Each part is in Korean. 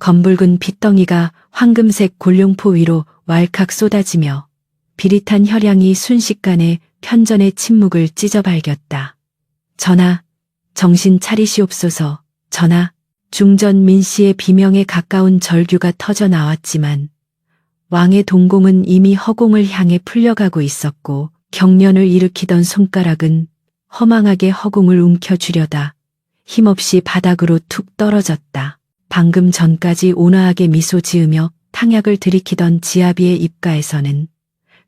검붉은 핏덩이가 황금색 골룡포 위로 왈칵 쏟아지며 비릿한 혈향이 순식간에 편전의 침묵을 찢어발겼다. 전하, 정신 차리시옵소서. 전하, 중전 민씨의 비명에 가까운 절규가 터져 나왔지만 왕의 동공은 이미 허공을 향해 풀려가고 있었고 경련을 일으키던 손가락은 허망하게 허공을 움켜쥐려다 힘없이 바닥으로 툭 떨어졌다. 방금 전까지 온화하게 미소 지으며 탕약을 들이키던 지아비의 입가에서는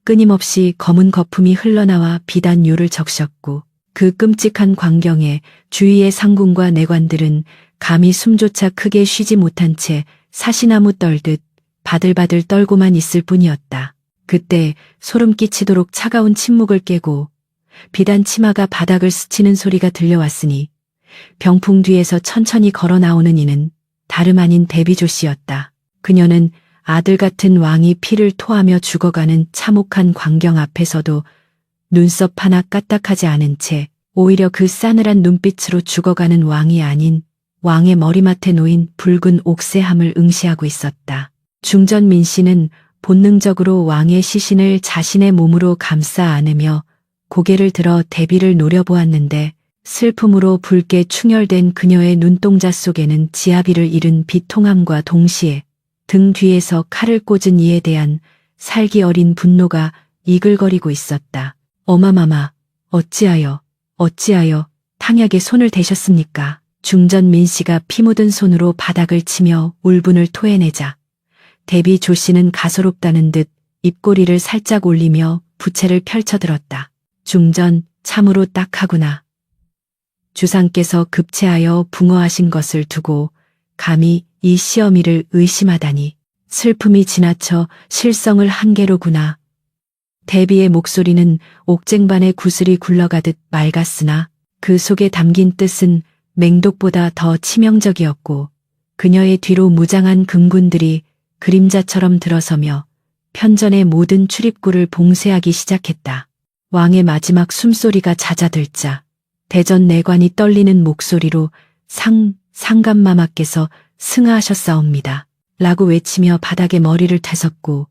끊임없이 검은 거품이 흘러나와 비단요를 적셨고 그 끔찍한 광경에 주위의 상궁과 내관들은 감히 숨조차 크게 쉬지 못한 채 사시나무 떨듯 바들바들 떨고만 있을 뿐이었다. 그때 소름 끼치도록 차가운 침묵을 깨고 비단 치마가 바닥을 스치는 소리가 들려왔으니 병풍 뒤에서 천천히 걸어 나오는 이는 다름 아닌 데비조 씨였다. 그녀는 아들 같은 왕이 피를 토하며 죽어가는 참혹한 광경 앞에서도 눈썹 하나 까딱하지 않은 채 오히려 그 싸늘한 눈빛으로 죽어가는 왕이 아닌 왕의 머리맡에 놓인 붉은 옥새함을 응시하고 있었다. 중전 민씨는 본능적으로 왕의 시신을 자신의 몸으로 감싸 안으며 고개를 들어 대비를 노려보았는데 슬픔으로 붉게 충혈된 그녀의 눈동자 속에는 지아비를 잃은 비통함과 동시에 등 뒤에서 칼을 꽂은 이에 대한 살기 어린 분노가 이글거리고 있었다. 어마마마, 어찌하여 탕약에 손을 대셨습니까? 중전 민씨가 피 묻은 손으로 바닥을 치며 울분을 토해내자 데비 조씨는 가소롭다는 듯 입꼬리를 살짝 올리며 부채를 펼쳐들었다. 중전, 참으로 딱하구나. 주상께서 급체하여 붕어하신 것을 두고 감히 이 시어미를 의심하다니 슬픔이 지나쳐 실성을 한계로구나. 데비의 목소리는 옥쟁반의 구슬이 굴러가듯 맑았으나 그 속에 담긴 뜻은 맹독보다 더 치명적이었고 그녀의 뒤로 무장한 금군들이 그림자처럼 들어서며 편전의 모든 출입구를 봉쇄하기 시작했다. 왕의 마지막 숨소리가 잦아들자 대전 내관이 떨리는 목소리로 상감마마께서 승하하셨사옵니다. 라고 외치며 바닥에 머리를 되섰고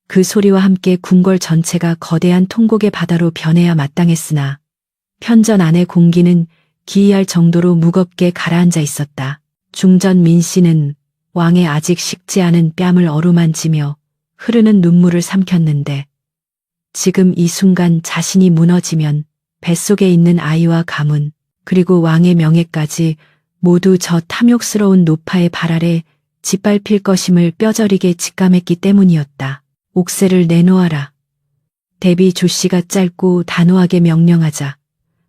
그 소리와 함께 궁궐 전체가 거대한 통곡의 바다로 변해야 마땅했으나 편전 안의 공기는 기이할 정도로 무겁게 가라앉아 있었다. 중전 민씨는 왕의 아직 식지 않은 뺨을 어루만지며 흐르는 눈물을 삼켰는데 지금 이 순간 자신이 무너지면 뱃속에 있는 아이와 가문 그리고 왕의 명예까지 모두 저 탐욕스러운 노파의 발 아래 짓밟힐 것임을 뼈저리게 직감했기 때문이었다. 옥새를 내놓아라. 데비 조씨가 짧고 단호하게 명령하자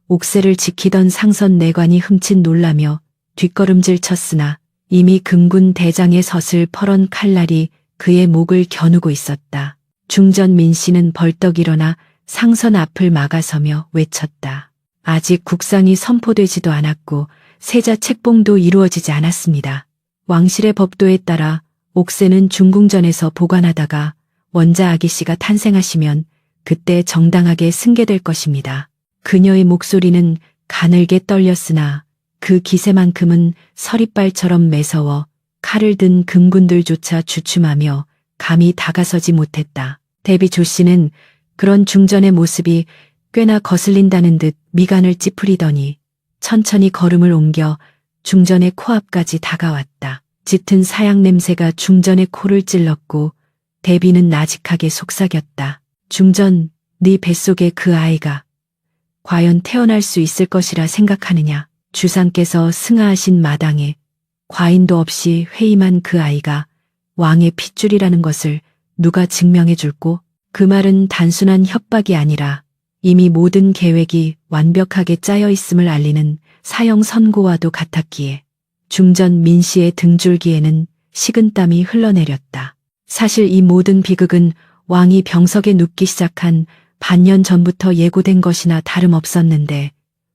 옥새를 지키던 상선 내관이 흠칫 놀라며 뒷걸음질 쳤으나 이미 금군 대장의 섯을 펄은 칼날이 그의 목을 겨누고 있었다. 중전 민씨는 벌떡 일어나 상선 앞을 막아서며 외쳤다. 아직 국상이 선포되지도 않았고 세자 책봉도 이루어지지 않았습니다. 왕실의 법도에 따라 옥새는 중궁전에서 보관하다가 원자 아기씨가 탄생하시면 그때 정당하게 승계될 것입니다. 그녀의 목소리는 가늘게 떨렸으나 그 기세만큼은 서리빨처럼 매서워 칼을 든 금군들조차 주춤하며 감히 다가서지 못했다. 데비 조씨는 그런 중전의 모습이 꽤나 거슬린다는 듯 미간을 찌푸리더니 천천히 걸음을 옮겨 중전의 코앞까지 다가왔다. 짙은 사양 냄새가 중전의 코를 찔렀고 데비는 나직하게 속삭였다. 중전, 네 뱃속에 그 아이가 과연 태어날 수 있을 것이라 생각하느냐. 주상께서 승하하신 마당에 과인도 없이 회임한 그 아이가 왕의 핏줄이라는 것을 누가 증명해 줄꼬? 그 말은 단순한 협박이 아니라 이미 모든 계획이 완벽하게 짜여 있음을 알리는 사형 선고와도 같았기에 중전 민씨의 등줄기에는 식은땀이 흘러내렸다. 사실 이 모든 비극은 왕이 병석에 눕기 시작한 반년 전부터 예고된 것이나 다름없었는데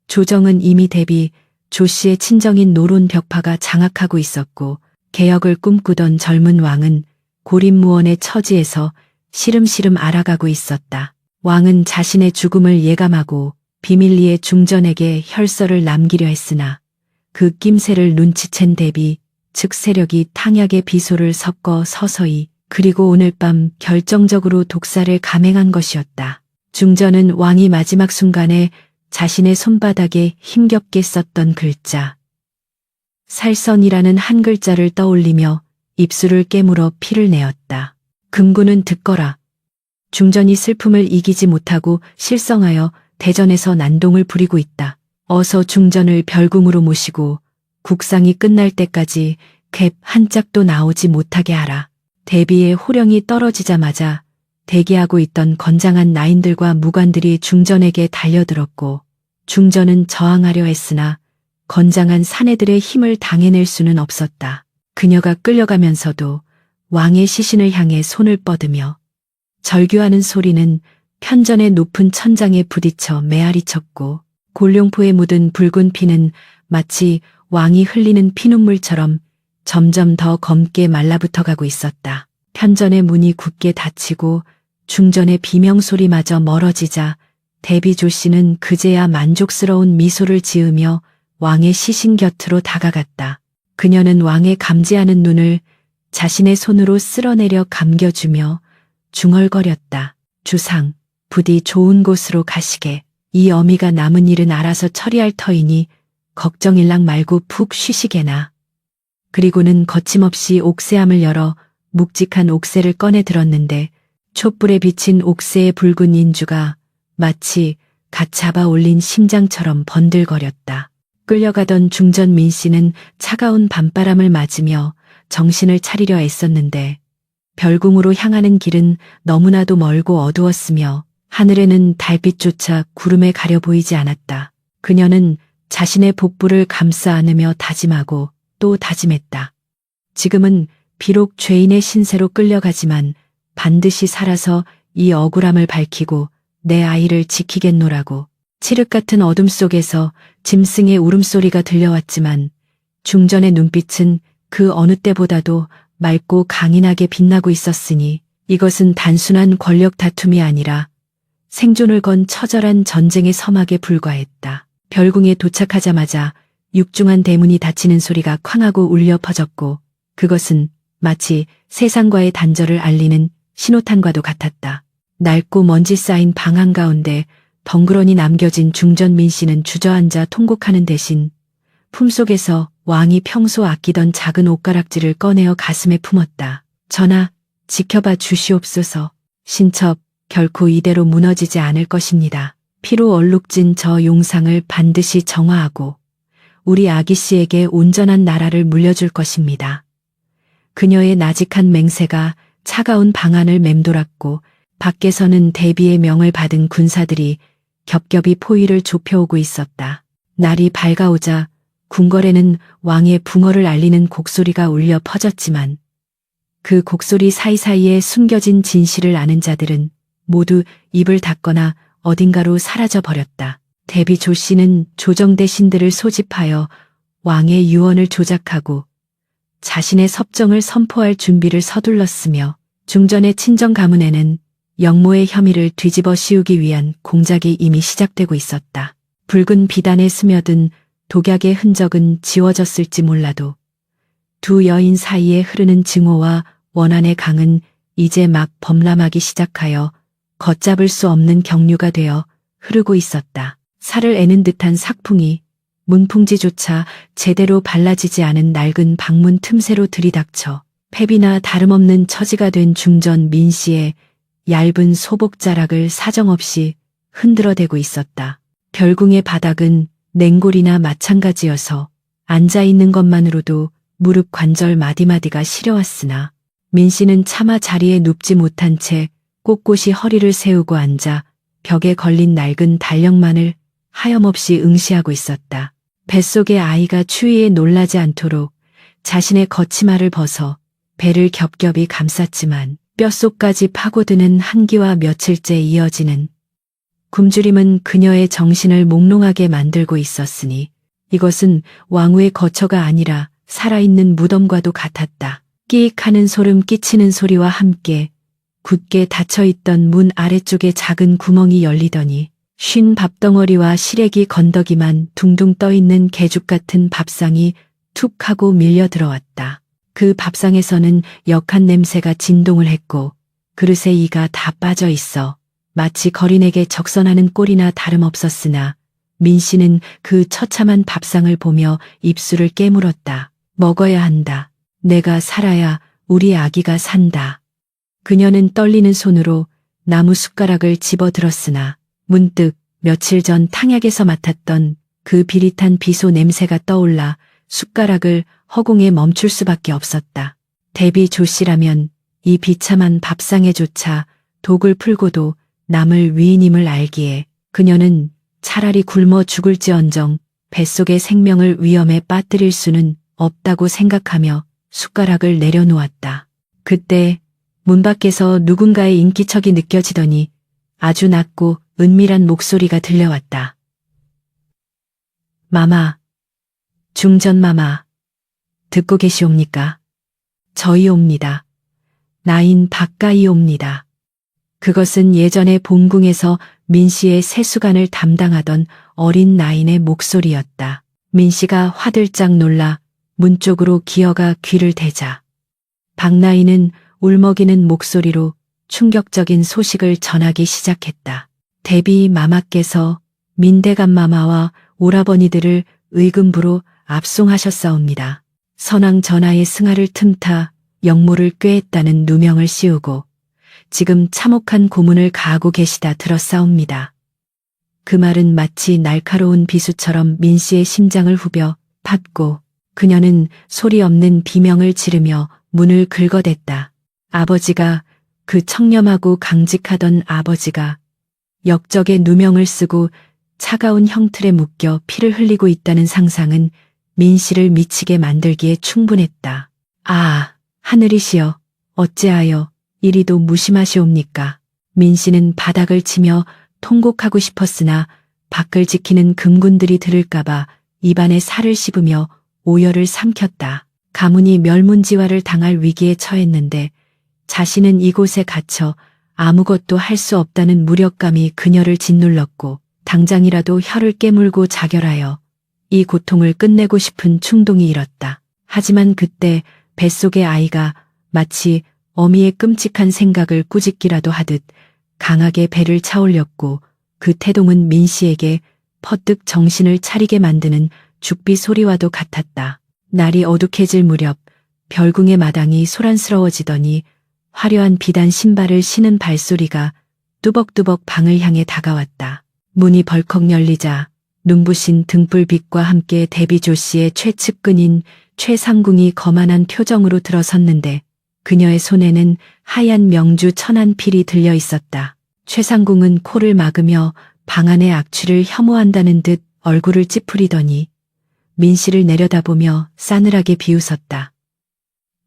조정은 이미 데비 조씨의 친정인 노론 벽파가 장악하고 있었고 개혁을 꿈꾸던 젊은 왕은 고립무원의 처지에서 시름시름 알아가고 있었다. 왕은 자신의 죽음을 예감하고 비밀리에 중전에게 혈서를 남기려 했으나 그 낌새를 눈치챈 데비 좌측 세력이 탕약에 비소를 섞어 서서히 그리고 오늘 밤 결정적으로 독사를 감행한 것이었다. 중전은 왕이 마지막 순간에 자신의 손바닥에 힘겹게 썼던 글자 살선이라는 한 글자를 떠올리며 입술을 깨물어 피를 내었다. 금군은 듣거라. 중전이 슬픔을 이기지 못하고 실성하여 대전에서 난동을 부리고 있다. 어서 중전을 별궁으로 모시고 국상이 끝날 때까지 갭 한 짝도 나오지 못하게 하라. 대비의 호령이 떨어지자마자 대기하고 있던 건장한 나인들과 무관들이 중전에게 달려들었고 중전은 저항하려 했으나 건장한 사내들의 힘을 당해낼 수는 없었다. 그녀가 끌려가면서도 왕의 시신을 향해 손을 뻗으며 절규하는 소리는 편전의 높은 천장에 부딪혀 메아리 쳤고 골룡포에 묻은 붉은 피는 마치 왕이 흘리는 피눈물처럼 점점 더 검게 말라붙어가고 있었다. 편전의 문이 굳게 닫히고 중전의 비명소리마저 멀어지자 대비조 씨는 그제야 만족스러운 미소를 지으며 왕의 시신 곁으로 다가갔다. 그녀는 왕의 감지하는 눈을 자신의 손으로 쓸어내려 감겨주며 중얼거렸다. 주상, 부디 좋은 곳으로 가시게. 이 어미가 남은 일은 알아서 처리할 터이니 걱정일랑 말고 푹 쉬시게나. 그리고는 거침없이 옥새함을 열어 묵직한 옥새를 꺼내 들었는데 촛불에 비친 옥새의 붉은 인주가 마치 갓 잡아 올린 심장처럼 번들거렸다. 끌려가던 중전 민 씨는 차가운 밤바람을 맞으며 정신을 차리려 애썼는데 별궁으로 향하는 길은 너무나도 멀고 어두웠으며 하늘에는 달빛조차 구름에 가려 보이지 않았다. 그녀는 자신의 복부를 감싸 안으며 다짐하고 또 다짐했다. 지금은 비록 죄인의 신세로 끌려가지만 반드시 살아서 이 억울함을 밝히고 내 아이를 지키겠노라고. 칠흑 같은 어둠 속에서 짐승의 울음소리가 들려왔지만 중전의 눈빛은 그 어느 때보다도 맑고 강인하게 빛나고 있었으니 이것은 단순한 권력 다툼이 아니라 생존을 건 처절한 전쟁의 서막에 불과했다. 별궁에 도착하자마자 육중한 대문이 닫히는 소리가 쾅하고 울려 퍼졌고 그것은 마치 세상과의 단절을 알리는 신호탄과도 같았다. 낡고 먼지 쌓인 방 한가운데 덩그러니 남겨진 중전민 씨는 주저앉아 통곡하는 대신 품속에서 왕이 평소 아끼던 작은 옷가락지를 꺼내어 가슴에 품었다. 전하, 지켜봐 주시옵소서. 신첩, 결코 이대로 무너지지 않을 것입니다. 피로 얼룩진 저 용상을 반드시 정화하고 우리 아기 씨에게 온전한 나라를 물려줄 것입니다. 그녀의 나직한 맹세가 차가운 방 안을 맴돌았고 밖에서는 대비의 명을 받은 군사들이 겹겹이 포위를 좁혀오고 있었다. 날이 밝아오자 궁궐에는 왕의 붕어를 알리는 곡소리가 울려 퍼졌지만 그 곡소리 사이사이에 숨겨진 진실을 아는 자들은 모두 입을 닫거나 어딘가로 사라져 버렸다. 대비 조 씨는 조정대 신들을 소집하여 왕의 유언을 조작하고 자신의 섭정을 선포할 준비를 서둘렀으며 중전의 친정 가문에는 영모의 혐의를 뒤집어 씌우기 위한 공작이 이미 시작되고 있었다. 붉은 비단에 스며든 독약의 흔적은 지워졌을지 몰라도 두 여인 사이에 흐르는 증오와 원한의 강은 이제 막 범람하기 시작하여 걷잡을 수 없는 경류가 되어 흐르고 있었다. 살을 애는 듯한 삭풍이 문풍지조차 제대로 발라지지 않은 낡은 방문 틈새로 들이닥쳐 패비나 다름없는 처지가 된 중전 민 씨의 얇은 소복자락을 사정없이 흔들어대고 있었다. 별궁의 바닥은 냉골이나 마찬가지여서 앉아있는 것만으로도 무릎 관절 마디마디가 시려왔으나 민 씨는 차마 자리에 눕지 못한 채 꼿꼿이 허리를 세우고 앉아 벽에 걸린 낡은 달력만을 하염없이 응시하고 있었다. 뱃속의 아이가 추위에 놀라지 않도록 자신의 거치마를 벗어 배를 겹겹이 감쌌지만 뼛속까지 파고드는 한기와 며칠째 이어지는 굶주림은 그녀의 정신을 몽롱하게 만들고 있었으니 이것은 왕후의 거처가 아니라 살아있는 무덤과도 같았다. 끼익하는 소름 끼치는 소리와 함께 굳게 닫혀있던 문 아래쪽에 작은 구멍이 열리더니 쉰 밥덩어리와 시래기 건더기만 둥둥 떠있는 개죽 같은 밥상이 툭 하고 밀려 들어왔다. 그 밥상에서는 역한 냄새가 진동을 했고 그릇에 이가 다 빠져 있어 마치 거린에게 적선하는 꼴이나 다름없었으나 민 씨는 그 처참한 밥상을 보며 입술을 깨물었다. 먹어야 한다. 내가 살아야 우리 아기가 산다. 그녀는 떨리는 손으로 나무 숟가락을 집어들었으나 문득 며칠 전 탕약에서 맡았던 그 비릿한 비소 냄새가 떠올라 숟가락을 허공에 멈출 수밖에 없었다. 데비 조씨라면 이 비참한 밥상에조차 독을 풀고도 남을 위인임을 알기에 그녀는 차라리 굶어 죽을지언정 뱃속의 생명을 위험에 빠뜨릴 수는 없다고 생각하며 숟가락을 내려놓았다. 그때 문 밖에서 누군가의 인기척이 느껴지더니 아주 낮고 은밀한 목소리가 들려왔다. 마마, 중전마마, 듣고 계시옵니까? 저희옵니다. 나인 박가이옵니다. 그것은 예전에 본궁에서 민 씨의 세수간을 담당하던 어린 나인의 목소리였다. 민 씨가 화들짝 놀라 문 쪽으로 기어가 귀를 대자 박나인은 울먹이는 목소리로 충격적인 소식을 전하기 시작했다. 데비 마마께서 민대감 마마와 오라버니들을 의금부로 압송하셨사옵니다. 선왕 전하의 승하를 틈타 역모를 꾀했다는 누명을 씌우고 지금 참혹한 고문을 가하고 계시다 들었사옵니다. 그 말은 마치 날카로운 비수처럼 민 씨의 심장을 후벼 팠고 그녀는 소리 없는 비명을 지르며 문을 긁어댔다. 아버지가, 그 청렴하고 강직하던 아버지가 역적의 누명을 쓰고 차가운 형틀에 묶여 피를 흘리고 있다는 상상은 민 씨를 미치게 만들기에 충분했다. 아, 하늘이시여, 어찌하여 이리도 무심하시옵니까? 민 씨는 바닥을 치며 통곡하고 싶었으나 밖을 지키는 금군들이 들을까봐 입안에 살을 씹으며 오열을 삼켰다. 가문이 멸문지화를 당할 위기에 처했는데 자신은 이곳에 갇혀 아무것도 할 수 없다는 무력감이 그녀를 짓눌렀고 당장이라도 혀를 깨물고 자결하여 이 고통을 끝내고 싶은 충동이 일었다. 하지만 그때 뱃속의 아이가 마치 어미의 끔찍한 생각을 꾸짖기라도 하듯 강하게 배를 차올렸고 그 태동은 민 씨에게 퍼뜩 정신을 차리게 만드는 죽비 소리와도 같았다. 날이 어둑해질 무렵 별궁의 마당이 소란스러워지더니 화려한 비단 신발을 신은 발소리가 뚜벅뚜벅 방을 향해 다가왔다. 문이 벌컥 열리자 눈부신 등불빛과 함께 데비조 씨의 최측근인 최상궁이 거만한 표정으로 들어섰는데 그녀의 손에는 하얀 명주 천안필이 들려 있었다. 최상궁은 코를 막으며 방 안의 악취를 혐오한다는 듯 얼굴을 찌푸리더니 민 씨를 내려다보며 싸늘하게 비웃었다.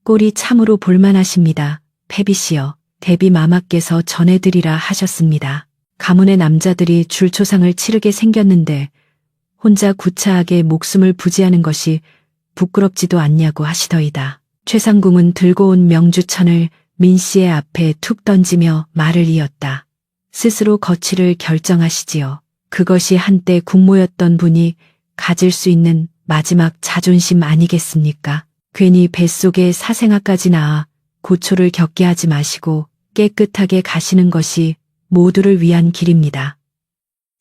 꼴이 참으로 볼만하십니다. 패비씨여, 데비 마마께서 전해드리라 하셨습니다. 가문의 남자들이 줄초상을 치르게 생겼는데 혼자 구차하게 목숨을 부지하는 것이 부끄럽지도 않냐고 하시더이다. 최상궁은 들고 온 명주천을 민 씨의 앞에 툭 던지며 말을 이었다. 스스로 거취를 결정하시지요. 그것이 한때 국모였던 분이 가질 수 있는 마지막 자존심 아니겠습니까? 괜히 뱃속에 사생아까지 낳아 고초를 겪게 하지 마시고 깨끗하게 가시는 것이 모두를 위한 길입니다.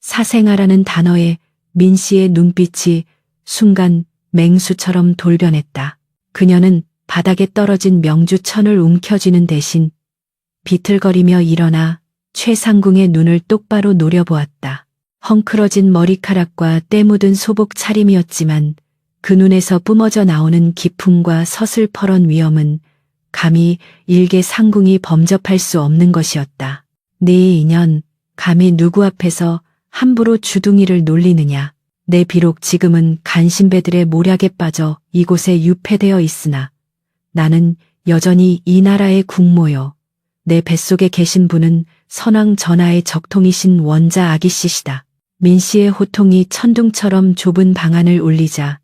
사생아라는 단어에 민 씨의 눈빛이 순간 맹수처럼 돌변했다. 그녀는 바닥에 떨어진 명주천을 움켜쥐는 대신 비틀거리며 일어나 최상궁의 눈을 똑바로 노려보았다. 헝클어진 머리카락과 때 묻은 소복 차림이었지만 그 눈에서 뿜어져 나오는 기품과 서슬퍼런 위엄은 감히 일개 상궁이 범접할 수 없는 것이었다. 네 인연, 감히 누구 앞에서 함부로 주둥이를 놀리느냐. 내 비록 지금은 간신배들의 모략에 빠져 이곳에 유폐되어 있으나 나는 여전히 이 나라의 국모요. 내 뱃속에 계신 분은 선왕 전하의 적통이신 원자 아기씨시다. 민 씨의 호통이 천둥처럼 좁은 방 안을 울리자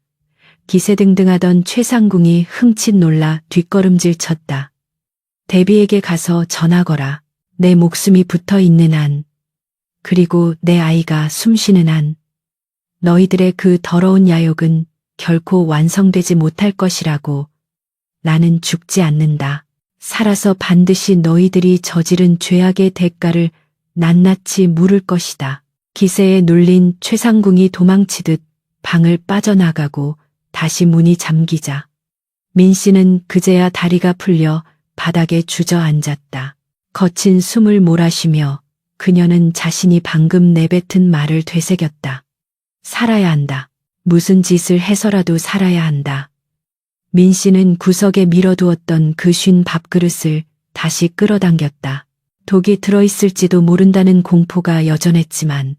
기세등등하던 최상궁이 흠칫 놀라 뒷걸음질 쳤다. 데비에게 가서 전하거라. 내 목숨이 붙어 있는 한, 그리고 내 아이가 숨쉬는 한, 너희들의 그 더러운 야욕은 결코 완성되지 못할 것이라고. 나는 죽지 않는다. 살아서 반드시 너희들이 저지른 죄악의 대가를 낱낱이 물을 것이다. 기세에 눌린 최상궁이 도망치듯 방을 빠져나가고 다시 문이 잠기자 민 씨는 그제야 다리가 풀려 바닥에 주저앉았다. 거친 숨을 몰아쉬며 그녀는 자신이 방금 내뱉은 말을 되새겼다. 살아야 한다. 무슨 짓을 해서라도 살아야 한다. 민 씨는 구석에 밀어두었던 그 쉰 밥그릇을 다시 끌어당겼다. 독이 들어있을지도 모른다는 공포가 여전했지만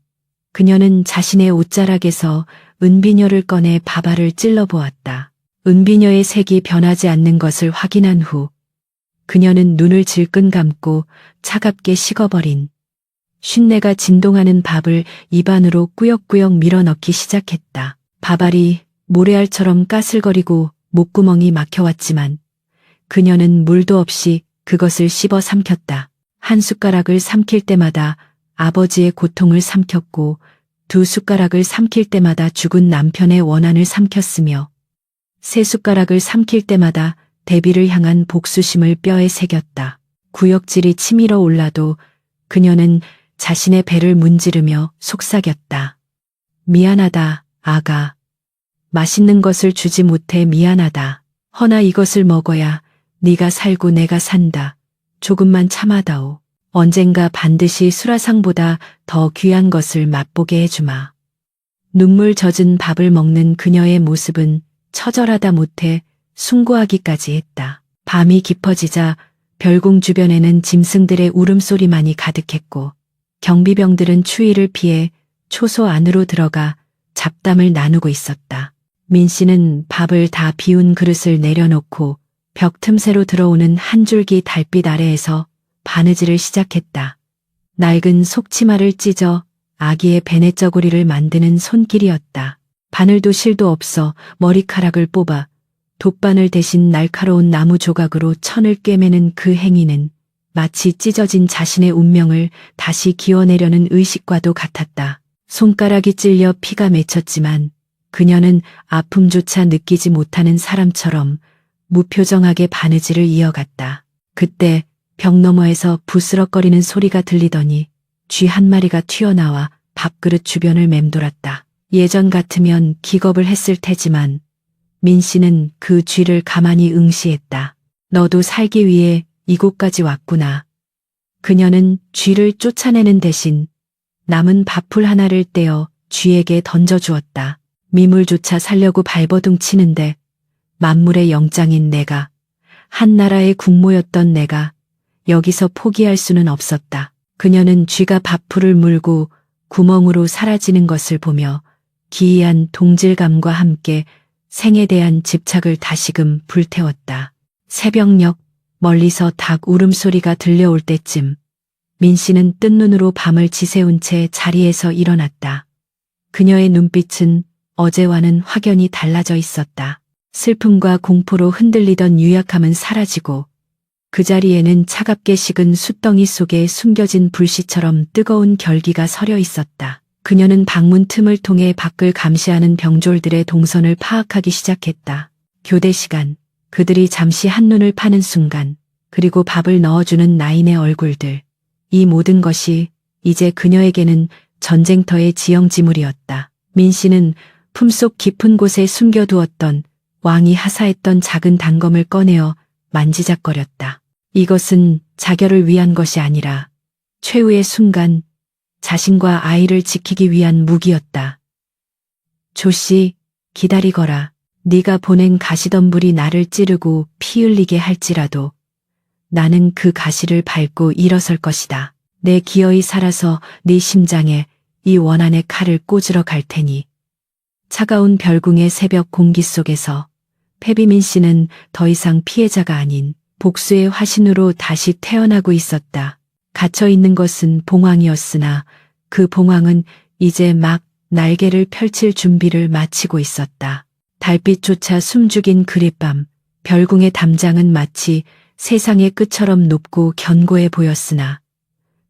그녀는 자신의 옷자락에서 은비녀를 꺼내 밥알을 찔러보았다. 은비녀의 색이 변하지 않는 것을 확인한 후 그녀는 눈을 질끈 감고 차갑게 식어버린 쉰내가 진동하는 밥을 입안으로 꾸역꾸역 밀어넣기 시작했다. 밥알이 모래알처럼 까슬거리고 목구멍이 막혀왔지만 그녀는 물도 없이 그것을 씹어 삼켰다. 한 숟가락을 삼킬 때마다 아버지의 고통을 삼켰고 두 숟가락을 삼킬 때마다 죽은 남편의 원한을 삼켰으며 세 숟가락을 삼킬 때마다 대비를 향한 복수심을 뼈에 새겼다. 구역질이 치밀어 올라도 그녀는 자신의 배를 문지르며 속삭였다. 미안하다, 아가. 맛있는 것을 주지 못해 미안하다. 허나 이것을 먹어야 네가 살고 내가 산다. 조금만 참아다오. 언젠가 반드시 수라상보다 더 귀한 것을 맛보게 해주마. 눈물 젖은 밥을 먹는 그녀의 모습은 처절하다 못해 숭고하기까지 했다. 밤이 깊어지자 별궁 주변에는 짐승들의 울음소리만이 가득했고 경비병들은 추위를 피해 초소 안으로 들어가 잡담을 나누고 있었다. 민 씨는 밥을 다 비운 그릇을 내려놓고 벽 틈새로 들어오는 한 줄기 달빛 아래에서 바느질을 시작했다. 낡은 속치마를 찢어 아기의 베네저고리를 만드는 손길이었다. 바늘도 실도 없어 머리카락을 뽑아 돗바늘 대신 날카로운 나무 조각으로 천을 꿰매는 그 행위는 마치 찢어진 자신의 운명을 다시 기워내려는 의식과도 같았다. 손가락이 찔려 피가 맺혔지만 그녀는 아픔조차 느끼지 못하는 사람처럼 무표정하게 바느질을 이어갔다. 그때 벽 너머에서 부스럭거리는 소리가 들리더니 쥐 한 마리가 튀어나와 밥그릇 주변을 맴돌았다. 예전 같으면 기겁을 했을 테지만 민 씨는 그 쥐를 가만히 응시했다. 너도 살기 위해 이곳까지 왔구나. 그녀는 쥐를 쫓아내는 대신 남은 밥풀 하나를 떼어 쥐에게 던져주었다. 미물조차 살려고 발버둥 치는데 만물의 영장인 내가, 한 나라의 국모였던 내가 여기서 포기할 수는 없었다. 그녀는 쥐가 밥풀을 물고 구멍으로 사라지는 것을 보며 기이한 동질감과 함께 생에 대한 집착을 다시금 불태웠다. 새벽녘 멀리서 닭 울음소리가 들려올 때쯤 민 씨는 뜬 눈으로 밤을 지새운 채 자리에서 일어났다. 그녀의 눈빛은 어제와는 확연히 달라져 있었다. 슬픔과 공포로 흔들리던 유약함은 사라지고 그 자리에는 차갑게 식은 숯덩이 속에 숨겨진 불씨처럼 뜨거운 결기가 서려 있었다. 그녀는 방문 틈을 통해 밖을 감시하는 병졸들의 동선을 파악하기 시작했다. 교대 시간, 그들이 잠시 한눈을 파는 순간, 그리고 밥을 넣어주는 나인의 얼굴들. 이 모든 것이 이제 그녀에게는 전쟁터의 지형지물이었다. 민 씨는 품속 깊은 곳에 숨겨두었던 왕이 하사했던 작은 단검을 꺼내어 만지작거렸다. 이것은 자결을 위한 것이 아니라 최후의 순간 자신과 아이를 지키기 위한 무기였다. 조씨, 기다리거라. 네가 보낸 가시덤불이 나를 찌르고 피 흘리게 할지라도 나는 그 가시를 밟고 일어설 것이다. 내 기어이 살아서 네 심장에 이 원한의 칼을 꽂으러 갈 테니. 차가운 별궁의 새벽 공기 속에서 페비민 씨는 더 이상 피해자가 아닌 복수의 화신으로 다시 태어나고 있었다. 갇혀 있는 것은 봉황이었으나 그 봉황은 이제 막 날개를 펼칠 준비를 마치고 있었다. 달빛조차 숨죽인 그릿밤, 별궁의 담장은 마치 세상의 끝처럼 높고 견고해 보였으나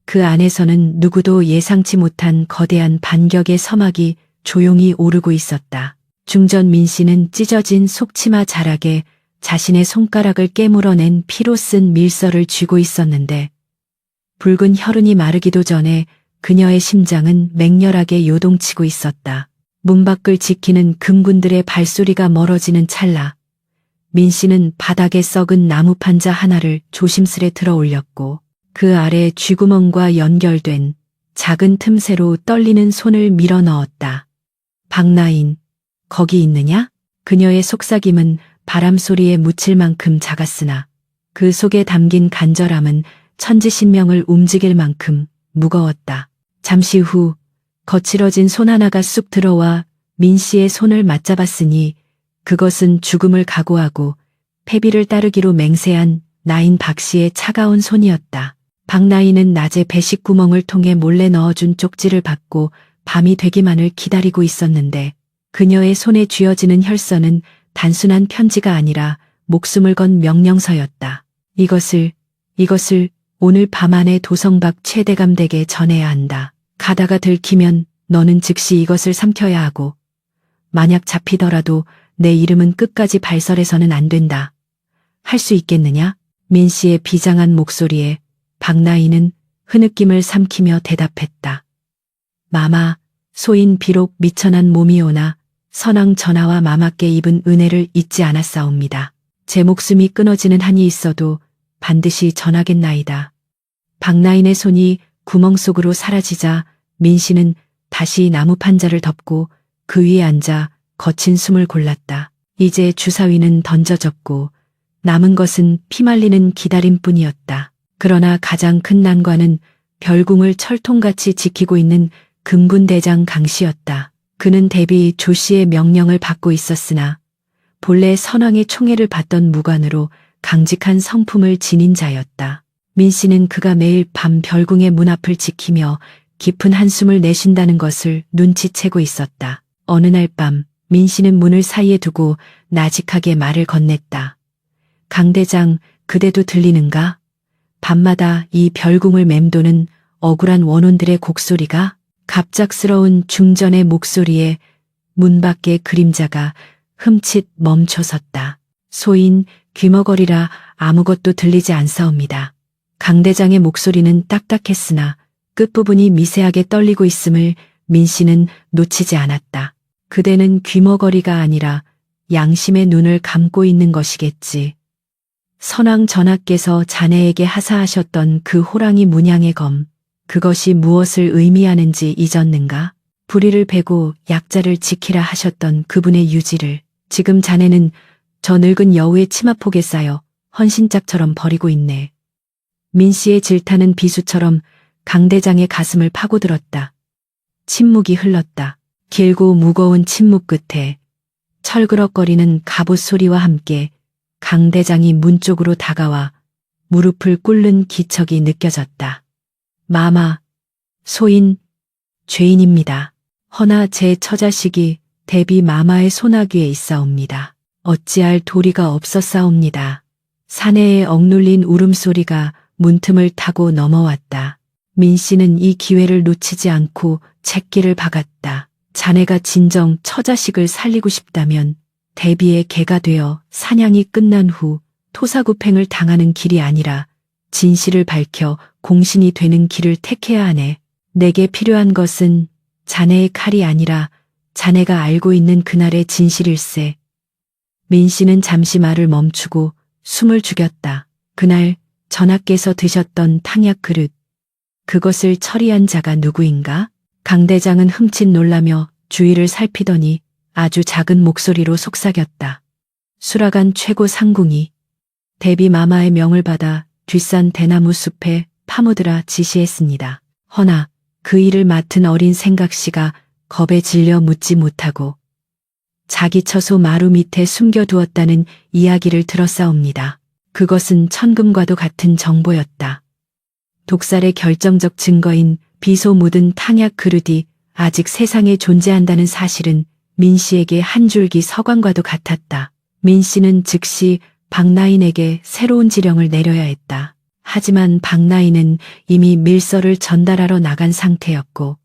그 안에서는 누구도 예상치 못한 거대한 반격의 서막이 조용히 오르고 있었다. 중전 민 씨는 찢어진 속치마 자락에 자신의 손가락을 깨물어낸 피로 쓴 밀서를 쥐고 있었는데 붉은 혈흔이 마르기도 전에 그녀의 심장은 맹렬하게 요동치고 있었다. 문 밖을 지키는 금군들의 발소리가 멀어지는 찰나 민 씨는 바닥에 썩은 나무 판자 하나를 조심스레 들어 올렸고 그 아래 쥐구멍과 연결된 작은 틈새로 떨리는 손을 밀어 넣었다. 박나인, 거기 있느냐? 그녀의 속삭임은 바람 소리에 묻힐 만큼 작았으나 그 속에 담긴 간절함은 천지신명을 움직일 만큼 무거웠다. 잠시 후 거칠어진 손 하나가 쑥 들어와 민 씨의 손을 맞잡았으니 그것은 죽음을 각오하고 패비를 따르기로 맹세한 나인 박 씨의 차가운 손이었다. 박나인은 낮에 배식구멍을 통해 몰래 넣어준 쪽지를 받고 밤이 되기만을 기다리고 있었는데 그녀의 손에 쥐어지는 혈서는 단순한 편지가 아니라 목숨을 건 명령서였다. 이것을 오늘 밤 안에 도성박 최대감 댁에 전해야 한다. 가다가 들키면 너는 즉시 이것을 삼켜야 하고 만약 잡히더라도 내 이름은 끝까지 발설해서는 안 된다. 할 수 있겠느냐? 민 씨의 비장한 목소리에 박나인은 흐느낌을 삼키며 대답했다. 마마, 소인 비록 미천한 몸이오나 선왕 전하와 마마께 입은 은혜를 잊지 않았사옵니다. 제 목숨이 끊어지는 한이 있어도 반드시 전하겠나이다. 박나인의 손이 구멍 속으로 사라지자 민 씨는 다시 나무 판자를 덮고 그 위에 앉아 거친 숨을 골랐다. 이제 주사위는 던져졌고 남은 것은 피말리는 기다림뿐이었다. 그러나 가장 큰 난관은 별궁을 철통같이 지키고 있는 금군대장 강씨였다. 그는 대비 조 씨의 명령을 받고 있었으나 본래 선왕의 총애를 받던 무관으로 강직한 성품을 지닌 자였다. 민 씨는 그가 매일 밤 별궁의 문 앞을 지키며 깊은 한숨을 내쉰다는 것을 눈치채고 있었다. 어느 날 밤 민 씨는 문을 사이에 두고 나직하게 말을 건넸다. 강대장, 그대도 들리는가? 밤마다 이 별궁을 맴도는 억울한 원혼들의 곡소리가 갑작스러운 중전의 목소리에 문 밖의 그림자가 흠칫 멈춰섰다. 소인 귀머거리라 아무것도 들리지 않사옵니다. 강대장의 목소리는 딱딱했으나 끝부분이 미세하게 떨리고 있음을 민 씨는 놓치지 않았다. 그대는 귀머거리가 아니라 양심의 눈을 감고 있는 것이겠지. 선왕 전하께서 자네에게 하사하셨던 그 호랑이 문양의 검, 그것이 무엇을 의미하는지 잊었는가? 불의를 베고 약자를 지키라 하셨던 그분의 유지를 지금 자네는 저 늙은 여우의 치마폭에 쌓여 헌신짝처럼 버리고 있네. 민 씨의 질타는 비수처럼 강대장의 가슴을 파고들었다. 침묵이 흘렀다. 길고 무거운 침묵 끝에 철그럭거리는 갑옷 소리와 함께 강대장이 문 쪽으로 다가와 무릎을 꿇는 기척이 느껴졌다. 마마, 소인, 죄인입니다. 허나 제 처자식이 대비 마마의 소나귀에 있사옵니다. 어찌할 도리가 없었사옵니다. 사내에 억눌린 울음소리가 문틈을 타고 넘어왔다. 민 씨는 이 기회를 놓치지 않고 채기를 박았다. 자네가 진정 처자식을 살리고 싶다면 대비의 개가 되어 사냥이 끝난 후 토사구팽을 당하는 길이 아니라 진실을 밝혀 공신이 되는 길을 택해야 하네. 내게 필요한 것은 자네의 칼이 아니라 자네가 알고 있는 그날의 진실일세. 민 씨는 잠시 말을 멈추고 숨을 죽였다. 그날 전하께서 드셨던 탕약 그릇, 그것을 처리한 자가 누구인가? 강대장은 흠칫 놀라며 주위를 살피더니 아주 작은 목소리로 속삭였다. 수라간 최고 상궁이 대비 마마의 명을 받아 뒷산 대나무 숲에 파묻으라 지시했습니다. 허나 그 일을 맡은 어린 생각씨가 겁에 질려 묻지 못하고 자기 처소 마루 밑에 숨겨두었다는 이야기를 들었사옵니다. 그것은 천금과도 같은 정보였다. 독살의 결정적 증거인 비소 묻은 탕약 그릇이 아직 세상에 존재한다는 사실은 민 씨에게 한 줄기 서광과도 같았다. 민 씨는 즉시 박나인에게 새로운 지령을 내려야 했다. 하지만 박나인은 이미 밀서를 전달하러 나간 상태였고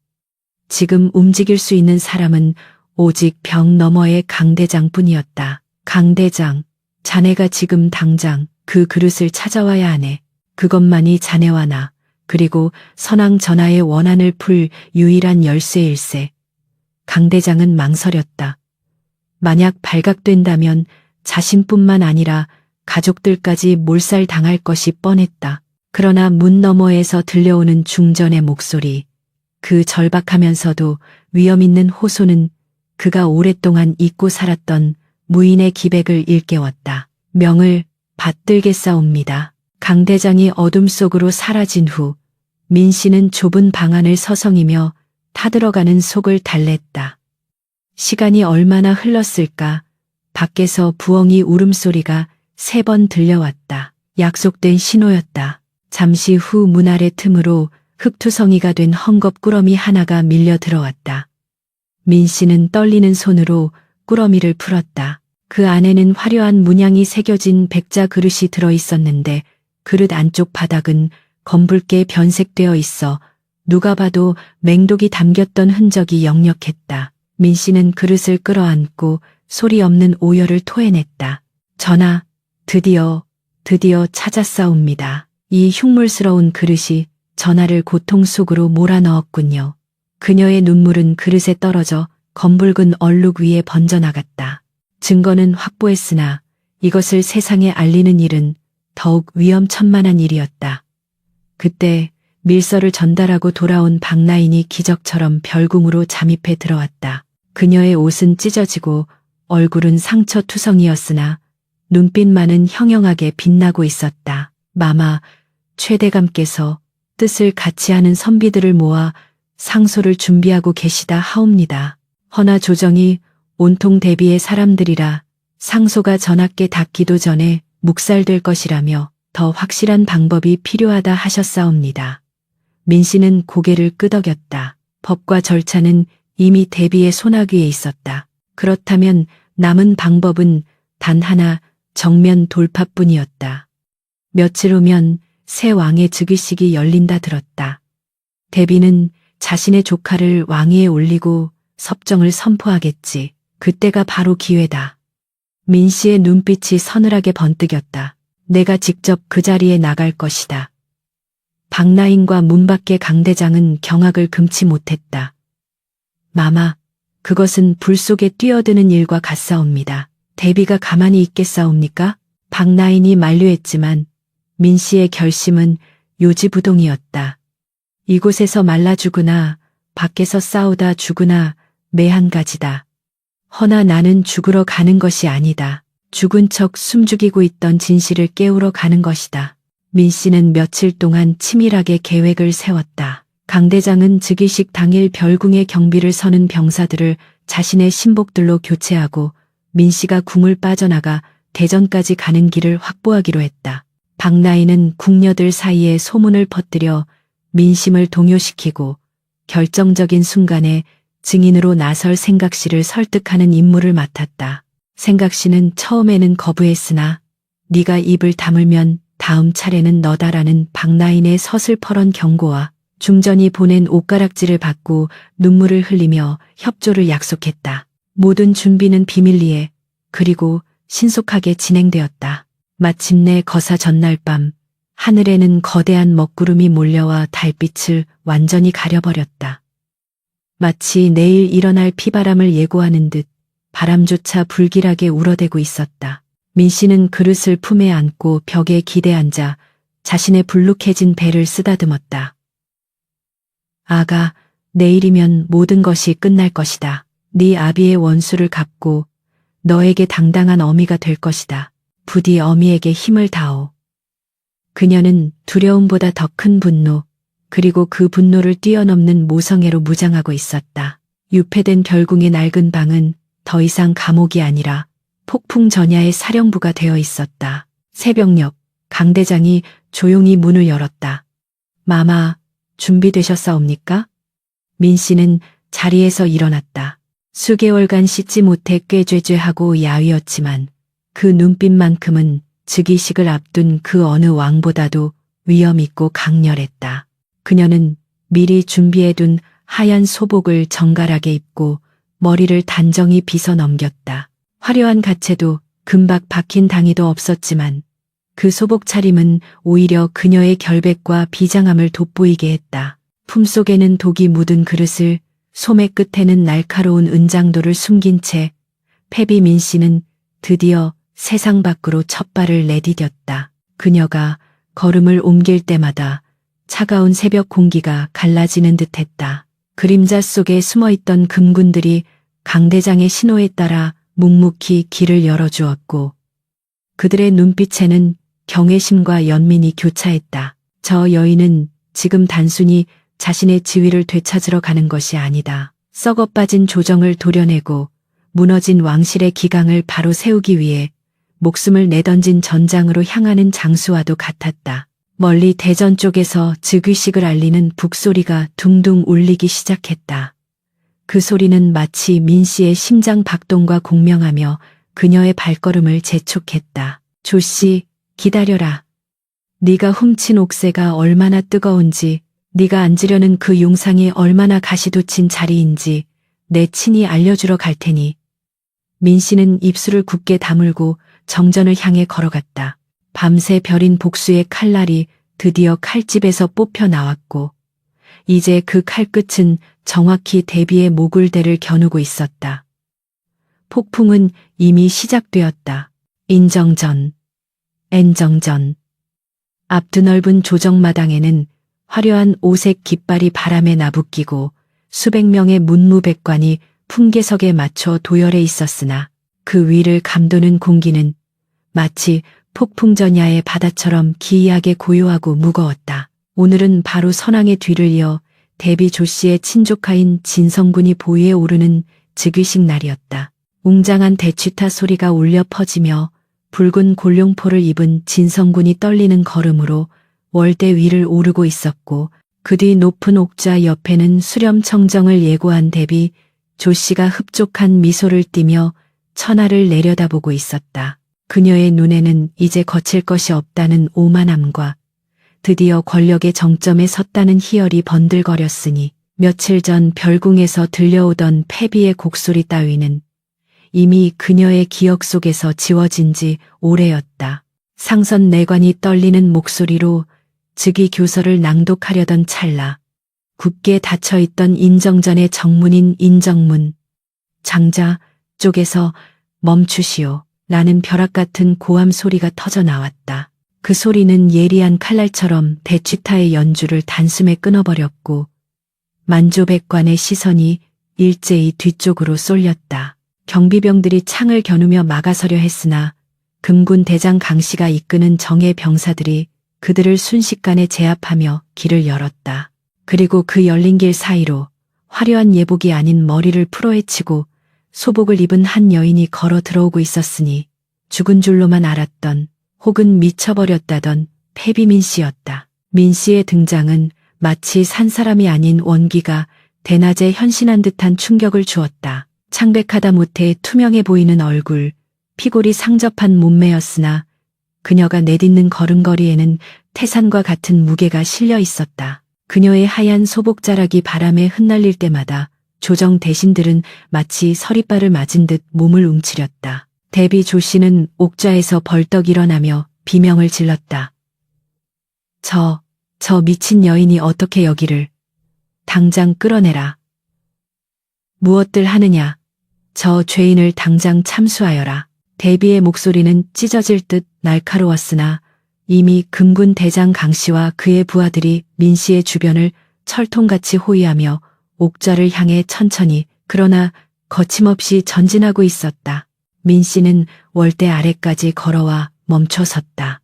지금 움직일 수 있는 사람은 오직 벽 너머의 강대장뿐이었다. 강대장, 자네가 지금 당장 그 그릇을 찾아와야 하네. 그것만이 자네와 나, 그리고 선왕 전하의 원한을 풀 유일한 열쇠일세. 강대장은 망설였다. 만약 발각된다면 자신뿐만 아니라 가족들까지 몰살당할 것이 뻔했다. 그러나 문 너머에서 들려오는 중전의 목소리, 그 절박하면서도 위험 있는 호소는 그가 오랫동안 잊고 살았던 무인의 기백을 일깨웠다. 명을 받들겠사옵니다. 강대장이 어둠 속으로 사라진 후 민씨는 좁은 방 안을 서성이며 타들어가는 속을 달랬다. 시간이 얼마나 흘렀을까? 밖에서 부엉이 울음소리가 3번 들려왔다. 약속된 신호였다. 잠시 후 문 아래 틈으로 흙투성이가 된 헝겊꾸러미 하나가 밀려 들어왔다. 민씨는 떨리는 손으로 꾸러미를 풀었다. 그 안에는 화려한 문양이 새겨진 백자 그릇이 들어 있었는데 그릇 안쪽 바닥은 검붉게 변색되어 있어 누가 봐도 맹독이 담겼던 흔적이 역력했다. 민씨는 그릇을 끌어안고 소리 없는 오열을 토해냈다. 전하, 드디어 찾았사옵니다. 이 흉물스러운 그릇이 전하를 고통 속으로 몰아넣었군요. 그녀의 눈물은 그릇에 떨어져 검붉은 얼룩 위에 번져나갔다. 증거는 확보했으나 이것을 세상에 알리는 일은 더욱 위험천만한 일이었다. 그때 밀서를 전달하고 돌아온 박나인이 기적처럼 별궁으로 잠입해 들어왔다. 그녀의 옷은 찢어지고 얼굴은 상처투성이었으나 눈빛만은 형형하게 빛나고 있었다. 마마, 최대감께서 뜻을 같이 하는 선비들을 모아 상소를 준비하고 계시다 하옵니다. 허나 조정이 온통 대비의 사람들이라 상소가 전하께 닿기도 전에 묵살될 것이라며 더 확실한 방법이 필요하다 하셨사옵니다. 민씨는 고개를 끄덕였다. 법과 절차는 이미 대비의 손아귀에 있었다. 그렇다면 남은 방법은 단 하나, 정면 돌파뿐이었다. 며칠 후면 새 왕의 즉위식이 열린다 들었다. 대비는 자신의 조카를 왕위에 올리고 섭정을 선포하겠지. 그때가 바로 기회다. 민씨의 눈빛이 서늘하게 번뜩였다. 내가 직접 그 자리에 나갈 것이다. 박나인과 문 밖의 강대장은 경악을 금치 못했다. 마마, 그것은 불 속에 뛰어드는 일과 같사옵니다. 대비가 가만히 있겠사옵니까? 박나인이 만류했지만 민씨의 결심은 요지부동이었다. 이곳에서 말라 죽으나 밖에서 싸우다 죽으나 매 한 가지다. 허나 나는 죽으러 가는 것이 아니다. 죽은 척 숨죽이고 있던 진실을 깨우러 가는 것이다. 민씨는 며칠 동안 치밀하게 계획을 세웠다. 강대장은 즉위식 당일 별궁의 경비를 서는 병사들을 자신의 신복들로 교체하고 민씨가 궁을 빠져나가 대전까지 가는 길을 확보하기로 했다. 박나인은 궁녀들 사이에 소문을 퍼뜨려 민심을 동요시키고 결정적인 순간에 증인으로 나설 생각씨를 설득하는 임무를 맡았다. 생각씨는 처음에는 거부했으나 네가 입을 다물면 다음 차례는 너다라는 박나인의 서슬퍼런 경고와 중전이 보낸 옷가락지를 받고 눈물을 흘리며 협조를 약속했다. 모든 준비는 비밀리에 그리고 신속하게 진행되었다. 마침내 거사 전날 밤 하늘에는 거대한 먹구름이 몰려와 달빛을 완전히 가려버렸다. 마치 내일 일어날 피바람을 예고하는 듯 바람조차 불길하게 울어대고 있었다. 민씨는 그릇을 품에 안고 벽에 기대앉아 자신의 불룩해진 배를 쓰다듬었다. 아가, 내일이면 모든 것이 끝날 것이다. 네 아비의 원수를 갚고 너에게 당당한 어미가 될 것이다. 부디 어미에게 힘을 다오. 그녀는 두려움보다 더 큰 분노, 그리고 그 분노를 뛰어넘는 모성애로 무장하고 있었다. 유폐된 별궁의 낡은 방은 더 이상 감옥이 아니라 폭풍 전야의 사령부가 되어 있었다. 새벽녘 강대장이 조용히 문을 열었다. 마마, 준비되셨사옵니까? 민씨는 자리에서 일어났다. 수개월간 씻지 못해 꾀죄죄하고 야위었지만 그 눈빛만큼은 즉위식을 앞둔 그 어느 왕보다도 위엄있고 강렬했다. 그녀는 미리 준비해둔 하얀 소복을 정갈하게 입고 머리를 단정히 빗어 넘겼다. 화려한 가채도 금박 박힌 당이도 없었지만 그 소복 차림은 오히려 그녀의 결백과 비장함을 돋보이게 했다. 품속에는 독이 묻은 그릇을, 소매 끝에는 날카로운 은장도를 숨긴 채 패비 민 씨는 드디어 세상 밖으로 첫 발을 내디뎠다. 그녀가 걸음을 옮길 때마다 차가운 새벽 공기가 갈라지는 듯했다. 그림자 속에 숨어있던 금군들이 강대장의 신호에 따라 묵묵히 길을 열어주었고 그들의 눈빛에는 경외심과 연민이 교차했다. 저 여인은 지금 단순히 자신의 지위를 되찾으러 가는 것이 아니다. 썩어 빠진 조정을 도려내고 무너진 왕실의 기강을 바로 세우기 위해 목숨을 내던진 전장으로 향하는 장수와도 같았다. 멀리 대전 쪽에서 즉위식을 알리는 북소리가 둥둥 울리기 시작했다. 그 소리는 마치 민 씨의 심장 박동과 공명하며 그녀의 발걸음을 재촉했다. 조씨, 기다려라. 네가 훔친 옥새가 얼마나 뜨거운지, 네가 앉으려는 그 용상이 얼마나 가시돋친 자리인지 내 친히 알려주러 갈 테니. 민 씨는 입술을 굳게 다물고 정전을 향해 걸어갔다. 밤새 벼린 복수의 칼날이 드디어 칼집에서 뽑혀 나왔고 이제 그 칼끝은 정확히 대비의 모굴대를 겨누고 있었다. 폭풍은 이미 시작되었다. 인정전, 엔정전. 앞두 넓은 조정마당에는 화려한 오색 깃발이 바람에 나부끼고 수백 명의 문무백관이 풍계석에 맞춰 도열해 있었으나 그 위를 감도는 공기는 마치 폭풍전야의 바다처럼 기이하게 고요하고 무거웠다. 오늘은 바로 선왕의 뒤를 이어 대비 조씨의 친조카인 진성군이 보위에 오르는 즉위식 날이었다. 웅장한 대취타 소리가 울려 퍼지며 붉은 골룡포를 입은 진성군이 떨리는 걸음으로 월대 위를 오르고 있었고 그 뒤 높은 옥좌 옆에는 수렴청정을 예고한 대비 조씨가 흡족한 미소를 띠며 천하를 내려다보고 있었다. 그녀의 눈에는 이제 거칠 것이 없다는 오만함과 드디어 권력의 정점에 섰다는 희열이 번들거렸으니 며칠 전 별궁에서 들려오던 패비의 곡소리 따위는 이미 그녀의 기억 속에서 지워진 지 오래였다. 상선 내관이 떨리는 목소리로 즉위 교서를 낭독하려던 찰나 굳게 닫혀있던 인정전의 정문인 인정문 장자 쪽에서 멈추시오 라는 벼락 같은 고함 소리가 터져 나왔다. 그 소리는 예리한 칼날처럼 대취타의 연주를 단숨에 끊어버렸고 만조백관의 시선이 일제히 뒤쪽으로 쏠렸다. 경비병들이 창을 겨누며 막아서려 했으나 금군 대장 강씨가 이끄는 정예 병사들이 그들을 순식간에 제압하며 길을 열었다. 그리고 그 열린 길 사이로 화려한 예복이 아닌 머리를 풀어헤치고 소복을 입은 한 여인이 걸어 들어오고 있었으니 죽은 줄로만 알았던 혹은 미쳐버렸다던 패비 민 씨였다. 민 씨의 등장은 마치 산 사람이 아닌 원기가 대낮에 현신한 듯한 충격을 주었다. 창백하다 못해 투명해 보이는 얼굴, 피골이 상접한 몸매였으나 그녀가 내딛는 걸음걸이에는 태산과 같은 무게가 실려 있었다. 그녀의 하얀 소복자락이 바람에 흩날릴 때마다 조정 대신들은 마치 서리발을 맞은 듯 몸을 움츠렸다. 대비 조씨는 옥좌에서 벌떡 일어나며 비명을 질렀다. 저 미친 여인이 어떻게 여기를. 당장 끌어내라. 무엇들 하느냐. 저 죄인을 당장 참수하여라. 대비의 목소리는 찢어질 듯 날카로웠으나 이미 금군 대장 강씨와 그의 부하들이 민 씨의 주변을 철통같이 호위하며 옥좌를 향해 천천히 그러나 거침없이 전진하고 있었다. 민 씨는 월대 아래까지 걸어와 멈춰 섰다.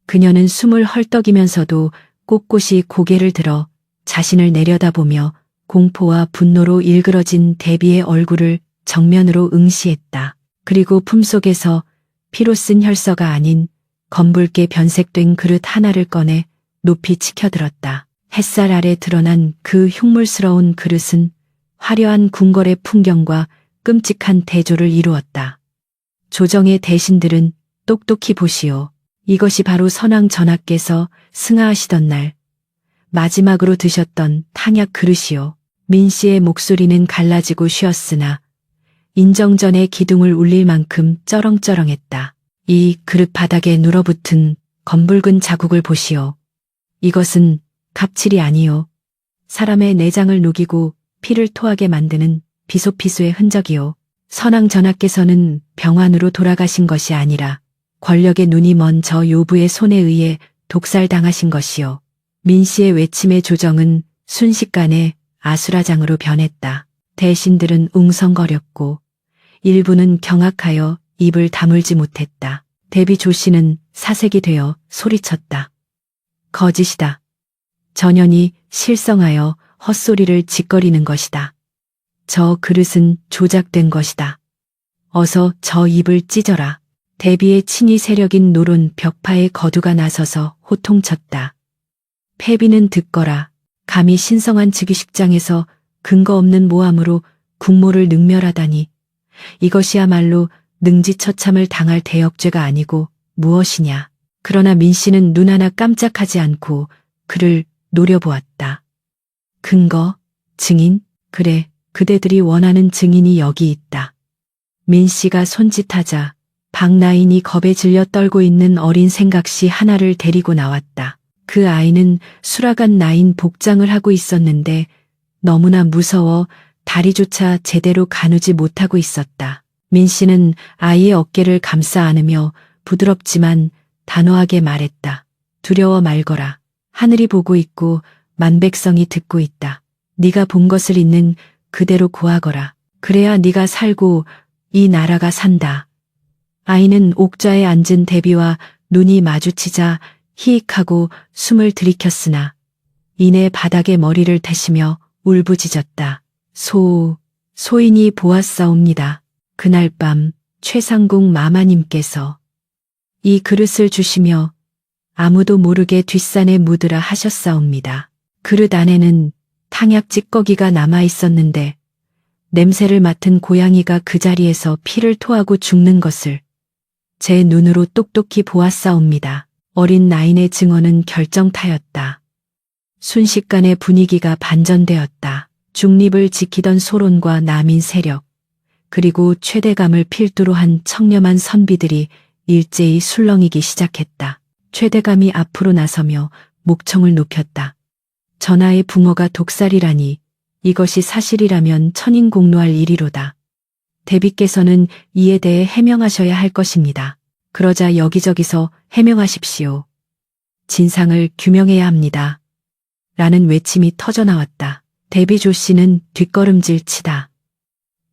그녀는 숨을 헐떡이면서도 꼿꼿이 고개를 들어 자신을 내려다보며 공포와 분노로 일그러진 대비의 얼굴을 정면으로 응시했다. 그리고 품속에서 피로 쓴 혈서가 아닌 검붉게 변색된 그릇 하나를 꺼내 높이 치켜들었다. 햇살 아래 드러난 그 흉물스러운 그릇은 화려한 궁궐의 풍경과 끔찍한 대조를 이루었다. 조정의 대신들은 똑똑히 보시오. 이것이 바로 선왕 전하께서 승하하시던 날 마지막으로 드셨던 탕약 그릇이오. 민 씨의 목소리는 갈라지고 쉬었으나 인정전의 기둥을 울릴 만큼 쩌렁쩌렁했다. 이 그릇 바닥에 눌어붙은 검붉은 자국을 보시오. 이것은 갑칠이 아니요. 사람의 내장을 녹이고 피를 토하게 만드는 비소피수의 흔적이요. 선왕 전하께서는 병환으로 돌아가신 것이 아니라 권력의 눈이 먼 저 요부의 손에 의해 독살당하신 것이요. 민씨의 외침의 조정은 순식간에 아수라장으로 변했다. 대신들은 웅성거렸고 일부는 경악하여 입을 다물지 못했다. 대비 조씨는 사색이 되어 소리쳤다. 거짓이다. 전현이 실성하여 헛소리를 짓거리는 것이다. 저 그릇은 조작된 것이다. 어서 저 입을 찢어라. 대비의 친위 세력인 노론 벽파의 거두가 나서서 호통쳤다. 패비는 듣거라. 감히 신성한 즉위식장에서 근거 없는 모함으로 국모를 능멸하다니. 이것이야말로 능지처참을 당할 대역죄가 아니고 무엇이냐. 그러나 민씨는 눈 하나 깜짝하지 않고 그를 노려보았다. 근거, 증인, 그래, 그대들이 원하는 증인이 여기 있다. 민씨가 손짓하자 박나인이 겁에 질려 떨고 있는 어린 생각시 하나를 데리고 나왔다. 그 아이는 수라간 나인 복장을 하고 있었는데 너무나 무서워 다리조차 제대로 가누지 못하고 있었다. 민씨는 아이의 어깨를 감싸 안으며 부드럽지만 단호하게 말했다. 두려워 말거라. 하늘이 보고 있고 만백성이 듣고 있다. 네가 본 것을 있는 그대로 고하거라. 그래야 네가 살고 이 나라가 산다. 아이는 옥좌에 앉은 대비와 눈이 마주치자 히익하고 숨을 들이켰으나 이내 바닥에 머리를 대시며 울부짖었다. 소인이 보았사옵니다. 그날 밤 최상궁 마마님께서 이 그릇을 주시며 아무도 모르게 뒷산에 묻으라 하셨사옵니다. 그릇 안에는 탕약 찌꺼기가 남아 있었는데 냄새를 맡은 고양이가 그 자리에서 피를 토하고 죽는 것을 제 눈으로 똑똑히 보았사옵니다. 어린 나인의 증언은 결정타였다. 순식간에 분위기가 반전되었다. 중립을 지키던 소론과 남인 세력, 그리고 최대감을 필두로 한 청렴한 선비들이 일제히 술렁이기 시작했다. 최대감이 앞으로 나서며 목청을 높였다. 전하의 붕어가 독살이라니 이것이 사실이라면 천인공노할 일이로다. 대비께서는 이에 대해 해명하셔야 할 것입니다. 그러자 여기저기서 해명하십시오. 진상을 규명해야 합니다. 라는 외침이 터져나왔다. 대비 조씨는 뒷걸음질 치다.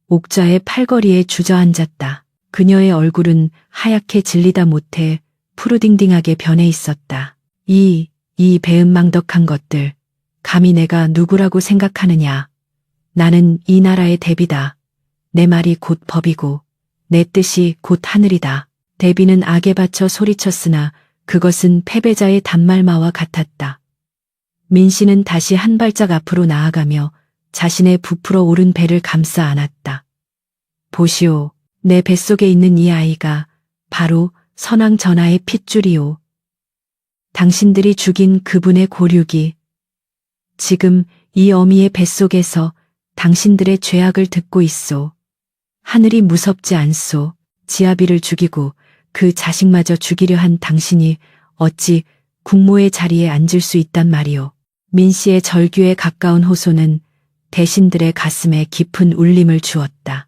옥좌의 팔걸이에 주저앉았다. 그녀의 얼굴은 하얗게 질리다 못해 푸르딩딩하게 변해 있었다. 이 배은망덕한 것들, 감히 내가 누구라고 생각하느냐. 나는 이 나라의 대비다. 내 말이 곧 법이고 내 뜻이 곧 하늘이다. 대비는 악에 받쳐 소리쳤으나 그것은 패배자의 단말마와 같았다. 민씨는 다시 한 발짝 앞으로 나아가며 자신의 부풀어 오른 배를 감싸 안았다. 보시오, 내 뱃속에 있는 이 아이가 바로 선왕 전하의 핏줄이오. 당신들이 죽인 그분의 고륙이 지금 이 어미의 뱃속에서 당신들의 죄악을 듣고 있소. 하늘이 무섭지 않소. 지아비를 죽이고 그 자식마저 죽이려 한 당신이 어찌 국모의 자리에 앉을 수 있단 말이오. 민씨의 절규에 가까운 호소는 대신들의 가슴에 깊은 울림을 주었다.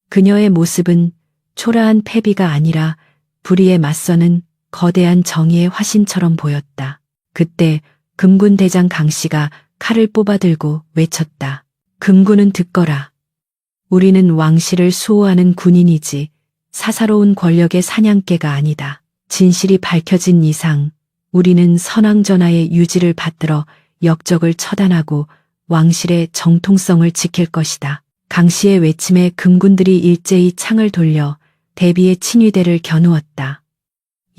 그녀의 모습은 초라한 패비가 아니라 불의에 맞서는 거대한 정의의 화신처럼 보였다. 그때 금군 대장 강씨가 칼을 뽑아들고 외쳤다. 금군은 듣거라. 우리는 왕실을 수호하는 군인이지 사사로운 권력의 사냥개가 아니다. 진실이 밝혀진 이상 우리는 선왕 전하의 유지를 받들어 역적을 처단하고 왕실의 정통성을 지킬 것이다. 강씨의 외침에 금군들이 일제히 창을 돌려 대비의 친위대를 겨누었다.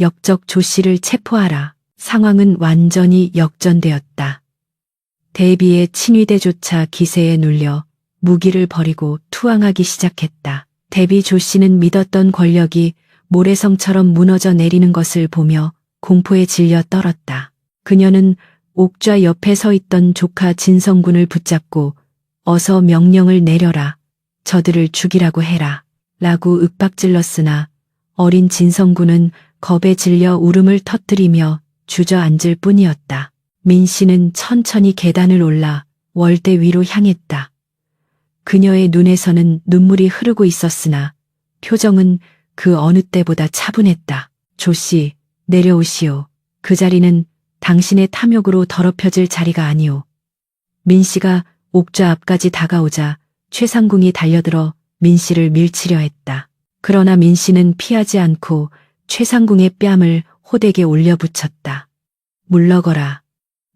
역적 조씨를 체포하라. 상황은 완전히 역전되었다. 대비의 친위대조차 기세에 눌려 무기를 버리고 투항하기 시작했다. 대비 조씨는 믿었던 권력이 모래성처럼 무너져 내리는 것을 보며 공포에 질려 떨었다. 그녀는 옥좌 옆에 서 있던 조카 진성군을 붙잡고 어서 명령을 내려라. 저들을 죽이라고 해라. 라고 윽박질렀으나 어린 진성군은 겁에 질려 울음을 터뜨리며 주저앉을 뿐이었다. 민 씨는 천천히 계단을 올라 월대 위로 향했다. 그녀의 눈에서는 눈물이 흐르고 있었으나 표정은 그 어느 때보다 차분했다. 조씨, 내려오시오. 그 자리는 당신의 탐욕으로 더럽혀질 자리가 아니오. 민 씨가 옥좌 앞까지 다가오자 최상궁이 달려들어 민 씨를 밀치려 했다. 그러나 민 씨는 피하지 않고 최상궁의 뺨을 호되게 올려붙였다. 물러거라.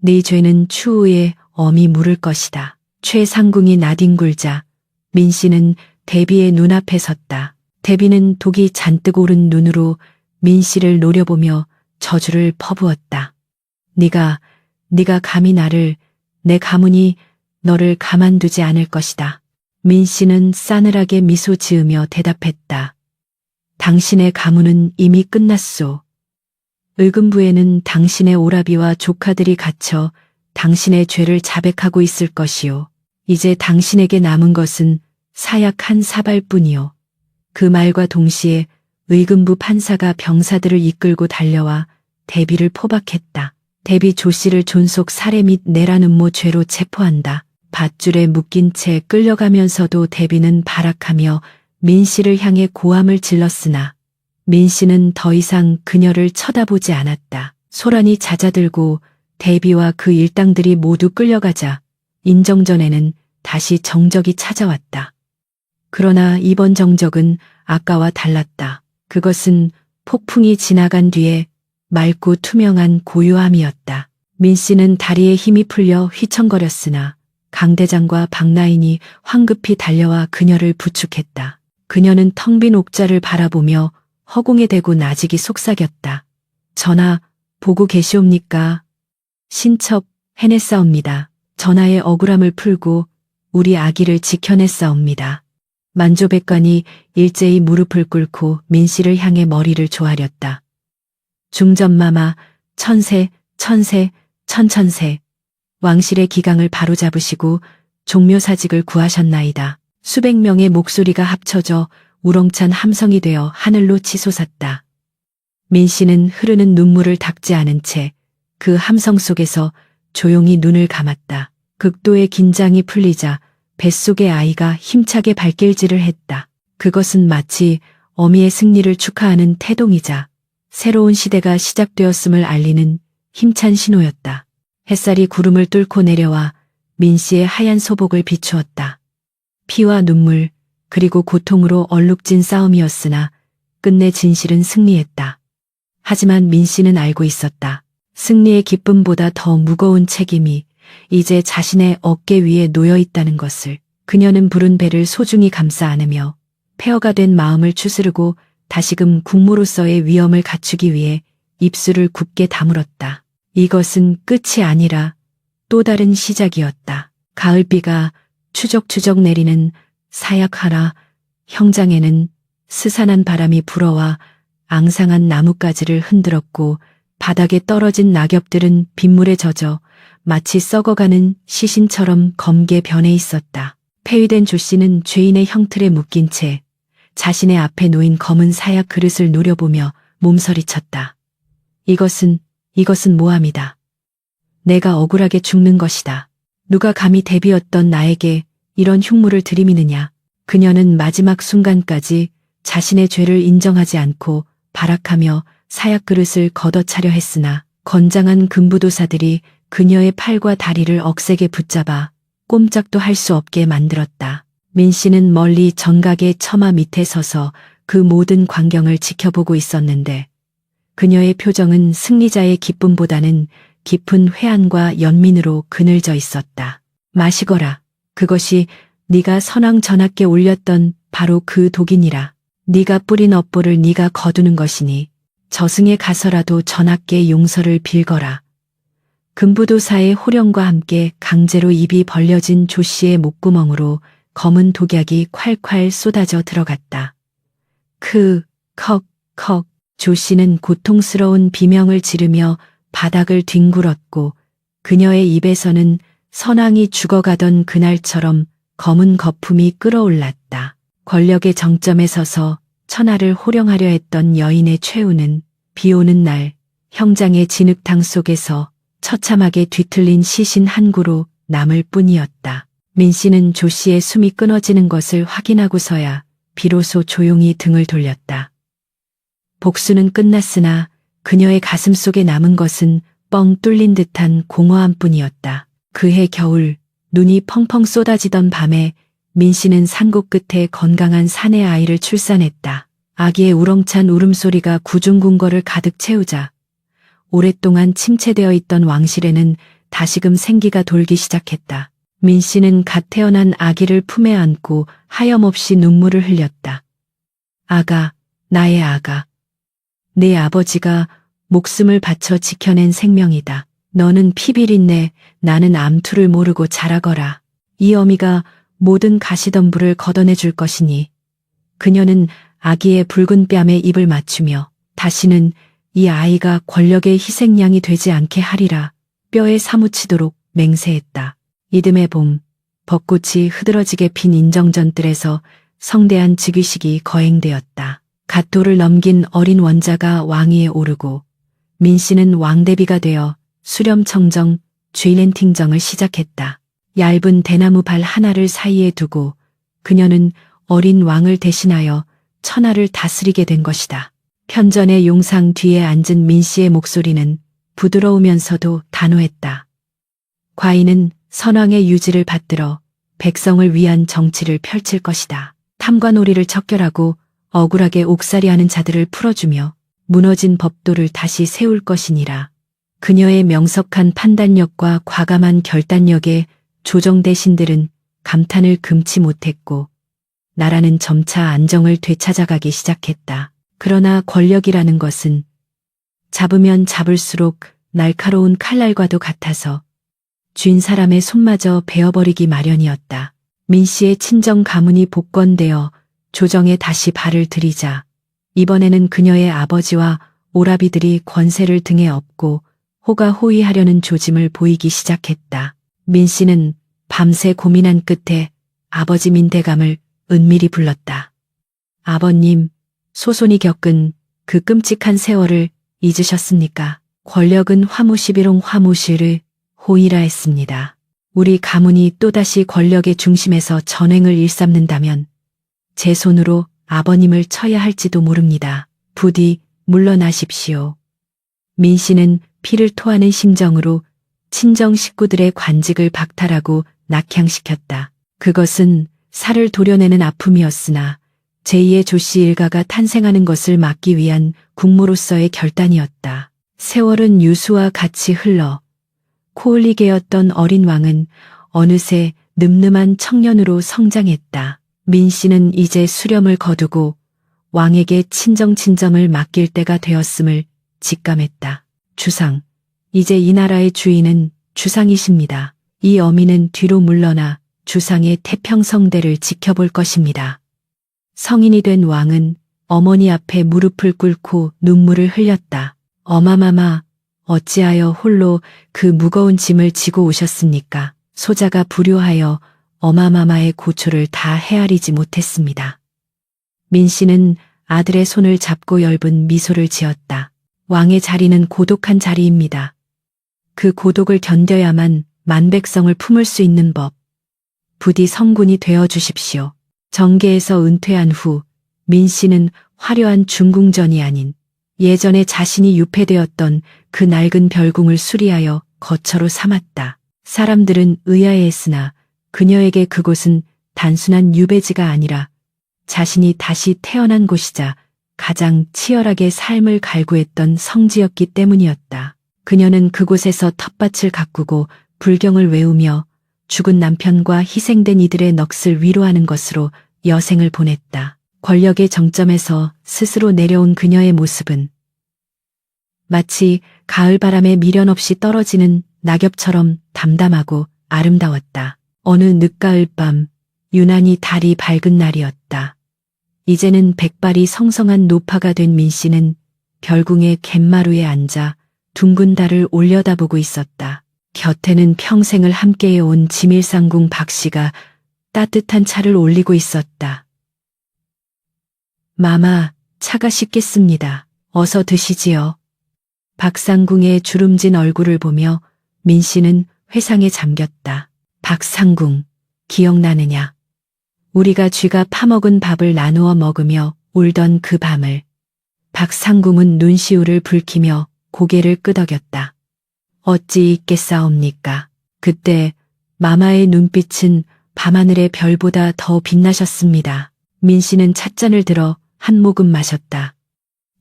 네 죄는 추후에 엄히 물을 것이다. 최상궁이 나뒹굴자 민 씨는 대비의 눈앞에 섰다. 대비는 독이 잔뜩 오른 눈으로 민 씨를 노려보며 저주를 퍼부었다. 네가 감히 나를, 내 가문이 너를 가만두지 않을 것이다. 민 씨는 싸늘하게 미소 지으며 대답했다. 당신의 가문은 이미 끝났소. 의금부에는 당신의 오라비와 조카들이 갇혀 당신의 죄를 자백하고 있을 것이요. 이제 당신에게 남은 것은 사약 한 사발뿐이요. 그 말과 동시에 의금부 판사가 병사들을 이끌고 달려와 대비를 포박했다. 대비 조씨를 존속 살해 및 내란 음모 죄로 체포한다. 밧줄에 묶인 채 끌려가면서도 대비는 발악하며 민 씨를 향해 고함을 질렀으나 민 씨는 더 이상 그녀를 쳐다보지 않았다. 소란이 잦아들고 대비와 그 일당들이 모두 끌려가자 인정전에는 다시 정적이 찾아왔다. 그러나 이번 정적은 아까와 달랐다. 그것은 폭풍이 지나간 뒤에 맑고 투명한 고요함이었다. 민 씨는 다리에 힘이 풀려 휘청거렸으나 강대장과 박나인이 황급히 달려와 그녀를 부축했다. 그녀는 텅 빈 옥좌를 바라보며 허공에 대고 나직이 속삭였다. 전하, 보고 계시옵니까? 신첩 해냈사옵니다. 전하의 억울함을 풀고 우리 아기를 지켜냈사옵니다. 만조백관이 일제히 무릎을 꿇고 민 씨를 향해 머리를 조아렸다. 중전마마, 천세, 천천세. 왕실의 기강을 바로잡으시고 종묘사직을 구하셨나이다. 수백 명의 목소리가 합쳐져 우렁찬 함성이 되어 하늘로 치솟았다. 민 씨는 흐르는 눈물을 닦지 않은 채 그 함성 속에서 조용히 눈을 감았다. 극도의 긴장이 풀리자 뱃속의 아이가 힘차게 발길질을 했다. 그것은 마치 어미의 승리를 축하하는 태동이자 새로운 시대가 시작되었음을 알리는 힘찬 신호였다. 햇살이 구름을 뚫고 내려와 민 씨의 하얀 소복을 비추었다. 피와 눈물 그리고 고통으로 얼룩진 싸움이었으나 끝내 진실은 승리했다. 하지만 민 씨는 알고 있었다. 승리의 기쁨보다 더 무거운 책임이 이제 자신의 어깨 위에 놓여 있다는 것을. 그녀는 부른 배를 소중히 감싸 안으며 폐허가 된 마음을 추스르고 다시금 국모로서의 위엄을 갖추기 위해 입술을 굳게 다물었다. 이것은 끝이 아니라 또 다른 시작이었다. 가을비가 추적추적 내리는 사약하라 형장에는 스산한 바람이 불어와 앙상한 나뭇가지를 흔들었고 바닥에 떨어진 낙엽들은 빗물에 젖어 마치 썩어가는 시신처럼 검게 변해 있었다. 폐위된 조씨는 죄인의 형틀에 묶인 채 자신의 앞에 놓인 검은 사약 그릇을 노려보며 몸서리쳤다. 이것은 모함이다. 내가 억울하게 죽는 것이다. 누가 감히 대비였던 나에게 이런 흉물을 들이미느냐. 그녀는 마지막 순간까지 자신의 죄를 인정하지 않고 발악하며 사약 그릇을 걷어차려 했으나 건장한 금부도사들이 그녀의 팔과 다리를 억세게 붙잡아 꼼짝도 할 수 없게 만들었다. 민 씨는 멀리 정각의 처마 밑에 서서 그 모든 광경을 지켜보고 있었는데 그녀의 표정은 승리자의 기쁨보다는 깊은 회한과 연민으로 그늘져 있었다. 마시거라. 그것이 네가 선왕 전하께 올렸던 바로 그 독이니라. 네가 뿌린 업보를 네가 거두는 것이니 저승에 가서라도 전하께 용서를 빌거라. 금부도사의 호령과 함께 강제로 입이 벌려진 조씨의 목구멍으로 검은 독약이 콸콸 쏟아져 들어갔다. 컥. 조씨는 고통스러운 비명을 지르며 바닥을 뒹굴었고 그녀의 입에서는 선왕이 죽어가던 그날처럼 검은 거품이 끓어올랐다. 권력의 정점에 서서 천하를 호령하려 했던 여인의 최후는 비오는 날 형장의 진흙탕 속에서 처참하게 뒤틀린 시신 한 구로 남을 뿐이었다. 민 씨는 조 씨의 숨이 끊어지는 것을 확인하고서야 비로소 조용히 등을 돌렸다. 복수는 끝났으나 그녀의 가슴 속에 남은 것은 뻥 뚫린 듯한 공허함 뿐이었다. 그해 겨울 눈이 펑펑 쏟아지던 밤에 민 씨는 산골 끝에 건강한 사내 아이를 출산했다. 아기의 우렁찬 울음소리가 구중궁궐을 가득 채우자 오랫동안 침체되어 있던 왕실에는 다시금 생기가 돌기 시작했다. 민 씨는 갓 태어난 아기를 품에 안고 하염없이 눈물을 흘렸다. 아가, 나의 아가. 내 아버지가 목숨을 바쳐 지켜낸 생명이다. 너는 피비린내, 나는 암투를 모르고 자라거라. 이 어미가 모든 가시덤불을 걷어내 줄 것이니 그녀는 아기의 붉은 뺨에 입을 맞추며 다시는 이 아이가 권력의 희생양이 되지 않게 하리라 뼈에 사무치도록 맹세했다. 이듬해 봄 벚꽃이 흐드러지게 핀 인정전뜰에서 성대한 즉위식이 거행되었다. 갓도를 넘긴 어린 원자가 왕위에 오르고 민 씨는 왕대비가 되어 수렴청정 쥐렌팅정을 시작했다. 얇은 대나무 발 하나를 사이에 두고 그녀는 어린 왕을 대신하여 천하를 다스리게 된 것이다. 편전의 용상 뒤에 앉은 민 씨의 목소리는 부드러우면서도 단호했다. 과인은 선왕의 유지를 받들어 백성을 위한 정치를 펼칠 것이다. 탐관오리를 척결하고 억울하게 옥살이하는 자들을 풀어주며 무너진 법도를 다시 세울 것이니라. 그녀의 명석한 판단력과 과감한 결단력에 조정대신들은 감탄을 금치 못했고 나라는 점차 안정을 되찾아가기 시작했다. 그러나 권력이라는 것은 잡으면 잡을수록 날카로운 칼날과도 같아서 쥔 사람의 손마저 베어버리기 마련이었다. 민 씨의 친정 가문이 복권되어 조정에 다시 발을 들이자 이번에는 그녀의 아버지와 오라비들이 권세를 등에 업고 호가호위하려는 조짐을 보이기 시작했다. 민 씨는 밤새 고민한 끝에 아버지 민대감을 은밀히 불렀다. 아버님, 소손이 겪은 그 끔찍한 세월을 잊으셨습니까? 권력은 화무시비롱 화무시를 호이라 했습니다. 우리 가문이 또다시 권력의 중심에서 전횡을 일삼는다면 제 손으로 아버님을 쳐야 할지도 모릅니다. 부디 물러나십시오. 민 씨는 피를 토하는 심정으로 친정 식구들의 관직을 박탈하고 낙향시켰다. 그것은 살을 도려내는 아픔이었으나 제2의 조씨 일가가 탄생하는 것을 막기 위한 국모로서의 결단이었다. 세월은 유수와 같이 흘러 코올리게였던 어린 왕은 어느새 늠름한 청년으로 성장했다. 민 씨는 이제 수렴을 거두고 왕에게 친정친정을 맡길 때가 되었음을 직감했다. 주상, 이제 이 나라의 주인은 주상이십니다. 이 어미는 뒤로 물러나 주상의 태평성대를 지켜볼 것입니다. 성인이 된 왕은 어머니 앞에 무릎을 꿇고 눈물을 흘렸다. 어마마마, 어찌하여 홀로 그 무거운 짐을 지고 오셨습니까? 소자가 불효하여 어마마마의 고초를 다 헤아리지 못했습니다. 민 씨는 아들의 손을 잡고 엷은 미소를 지었다. 왕의 자리는 고독한 자리입니다. 그 고독을 견뎌야만 만백성을 품을 수 있는 법. 부디 성군이 되어 주십시오. 정계에서 은퇴한 후 민 씨는 화려한 중궁전이 아닌 예전에 자신이 유폐되었던 그 낡은 별궁을 수리하여 거처로 삼았다. 사람들은 의아해했으나 그녀에게 그곳은 단순한 유배지가 아니라 자신이 다시 태어난 곳이자 가장 치열하게 삶을 갈구했던 성지였기 때문이었다. 그녀는 그곳에서 텃밭을 가꾸고 불경을 외우며 죽은 남편과 희생된 이들의 넋을 위로하는 것으로 여생을 보냈다. 권력의 정점에서 스스로 내려온 그녀의 모습은 마치 가을바람에 미련 없이 떨어지는 낙엽처럼 담담하고 아름다웠다. 어느 늦가을 밤 유난히 달이 밝은 날이었다. 이제는 백발이 성성한 노파가 된 민 씨는 별궁의 갯마루에 앉아 둥근 달을 올려다보고 있었다. 곁에는 평생을 함께해온 지밀상궁 박 씨가 따뜻한 차를 올리고 있었다. 마마, 차가 식겠습니다. 어서 드시지요. 박상궁의 주름진 얼굴을 보며 민 씨는 회상에 잠겼다. 박상궁, 기억나느냐? 우리가 쥐가 파먹은 밥을 나누어 먹으며 울던 그 밤을. 박상궁은 눈시울을 붉히며 고개를 끄덕였다. 어찌 있겠사옵니까? 그때 마마의 눈빛은 밤하늘의 별보다 더 빛나셨습니다. 민 씨는 찻잔을 들어 한 모금 마셨다.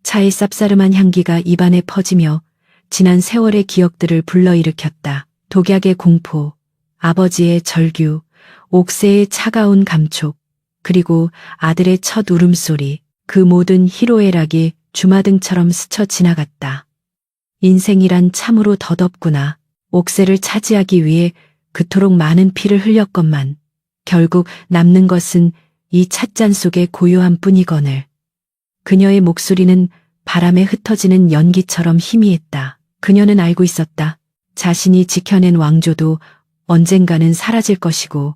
차의 쌉싸름한 향기가 입안에 퍼지며 지난 세월의 기억들을 불러일으켰다. 독약의 공포, 아버지의 절규, 옥새의 차가운 감촉, 그리고 아들의 첫 울음소리, 그 모든 희로애락이 주마등처럼 스쳐 지나갔다. 인생이란 참으로 덧없구나. 옥새를 차지하기 위해 그토록 많은 피를 흘렸건만 결국 남는 것은 이 찻잔 속의 고요함 뿐이거늘. 그녀의 목소리는 바람에 흩어지는 연기처럼 희미했다. 그녀는 알고 있었다. 자신이 지켜낸 왕조도 언젠가는 사라질 것이고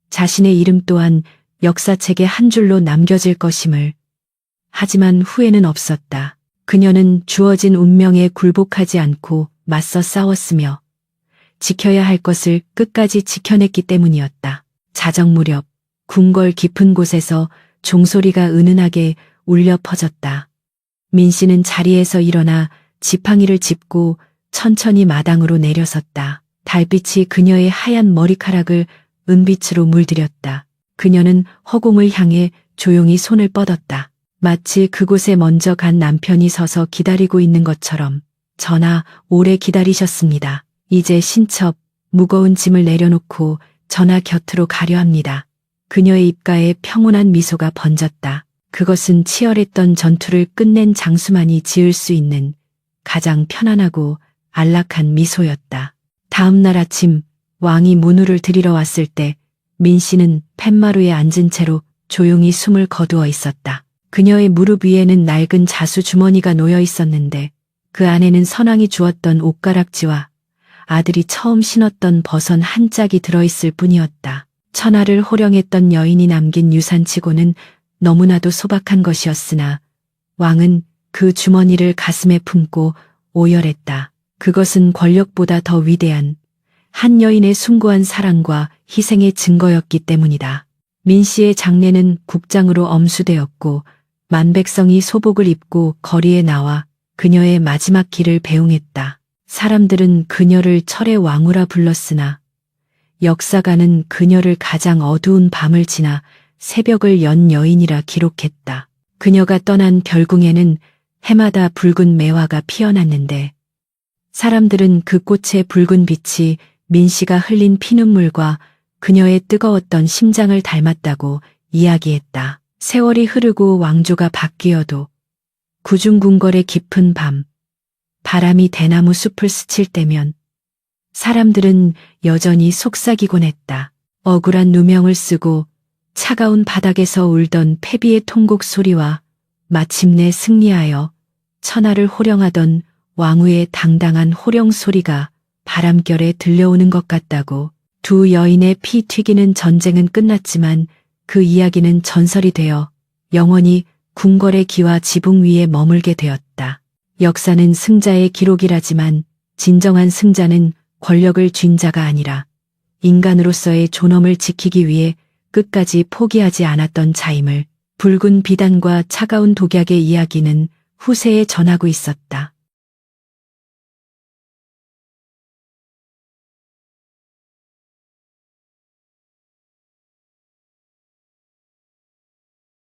자신의 이름 또한 역사책의 한 줄로 남겨질 것임을. 하지만 후회는 없었다. 그녀는 주어진 운명에 굴복하지 않고 맞서 싸웠으며 지켜야 할 것을 끝까지 지켜냈기 때문이었다. 자정 무렵 궁궐 깊은 곳에서 종소리가 은은하게 울려 퍼졌다. 민 씨는 자리에서 일어나 지팡이를 짚고 천천히 마당으로 내려섰다. 달빛이 그녀의 하얀 머리카락을 은빛으로 물들였다. 그녀는 허공을 향해 조용히 손을 뻗었다. 마치 그곳에 먼저 간 남편이 서서 기다리고 있는 것처럼. 전하, 오래 기다리셨습니다. 이제 신첩, 무거운 짐을 내려놓고 전하 곁으로 가려 합니다. 그녀의 입가에 평온한 미소가 번졌다. 그것은 치열했던 전투를 끝낸 장수만이 지을 수 있는 가장 편안하고 안락한 미소였다. 다음 날 아침 왕이 문우를 들이러 왔을 때 민 씨는 팻마루에 앉은 채로 조용히 숨을 거두어 있었다. 그녀의 무릎 위에는 낡은 자수 주머니가 놓여 있었는데 그 안에는 선왕이 주었던 옷가락지와 아들이 처음 신었던 버선 한 짝이 들어있을 뿐이었다. 천하를 호령했던 여인이 남긴 유산치고는 너무나도 소박한 것이었으나 왕은 그 주머니를 가슴에 품고 오열했다. 그것은 권력보다 더 위대한 한 여인의 숭고한 사랑과 희생의 증거였기 때문이다. 민 씨의 장례는 국장으로 엄수되었고 만백성이 소복을 입고 거리에 나와 그녀의 마지막 길을 배웅했다. 사람들은 그녀를 철의 왕후라 불렀으나 역사가는 그녀를 가장 어두운 밤을 지나 새벽을 연 여인이라 기록했다. 그녀가 떠난 별궁에는 해마다 붉은 매화가 피어났는데 사람들은 그 꽃의 붉은 빛이 민 씨가 흘린 피눈물과 그녀의 뜨거웠던 심장을 닮았다고 이야기했다. 세월이 흐르고 왕조가 바뀌어도 구중궁궐의 깊은 밤, 바람이 대나무 숲을 스칠 때면 사람들은 여전히 속삭이곤 했다. 억울한 누명을 쓰고 차가운 바닥에서 울던 패비의 통곡 소리와 마침내 승리하여 천하를 호령하던 왕후의 당당한 호령 소리가 바람결에 들려오는 것 같다고. 두 여인의 피 튀기는 전쟁은 끝났지만 그 이야기는 전설이 되어 영원히 궁궐의 기와 지붕 위에 머물게 되었다. 역사는 승자의 기록이라지만 진정한 승자는 권력을 쥔 자가 아니라 인간으로서의 존엄을 지키기 위해 끝까지 포기하지 않았던 자임을. 붉은 비단과 차가운 독약의 이야기는 후세에 전하고 있었다.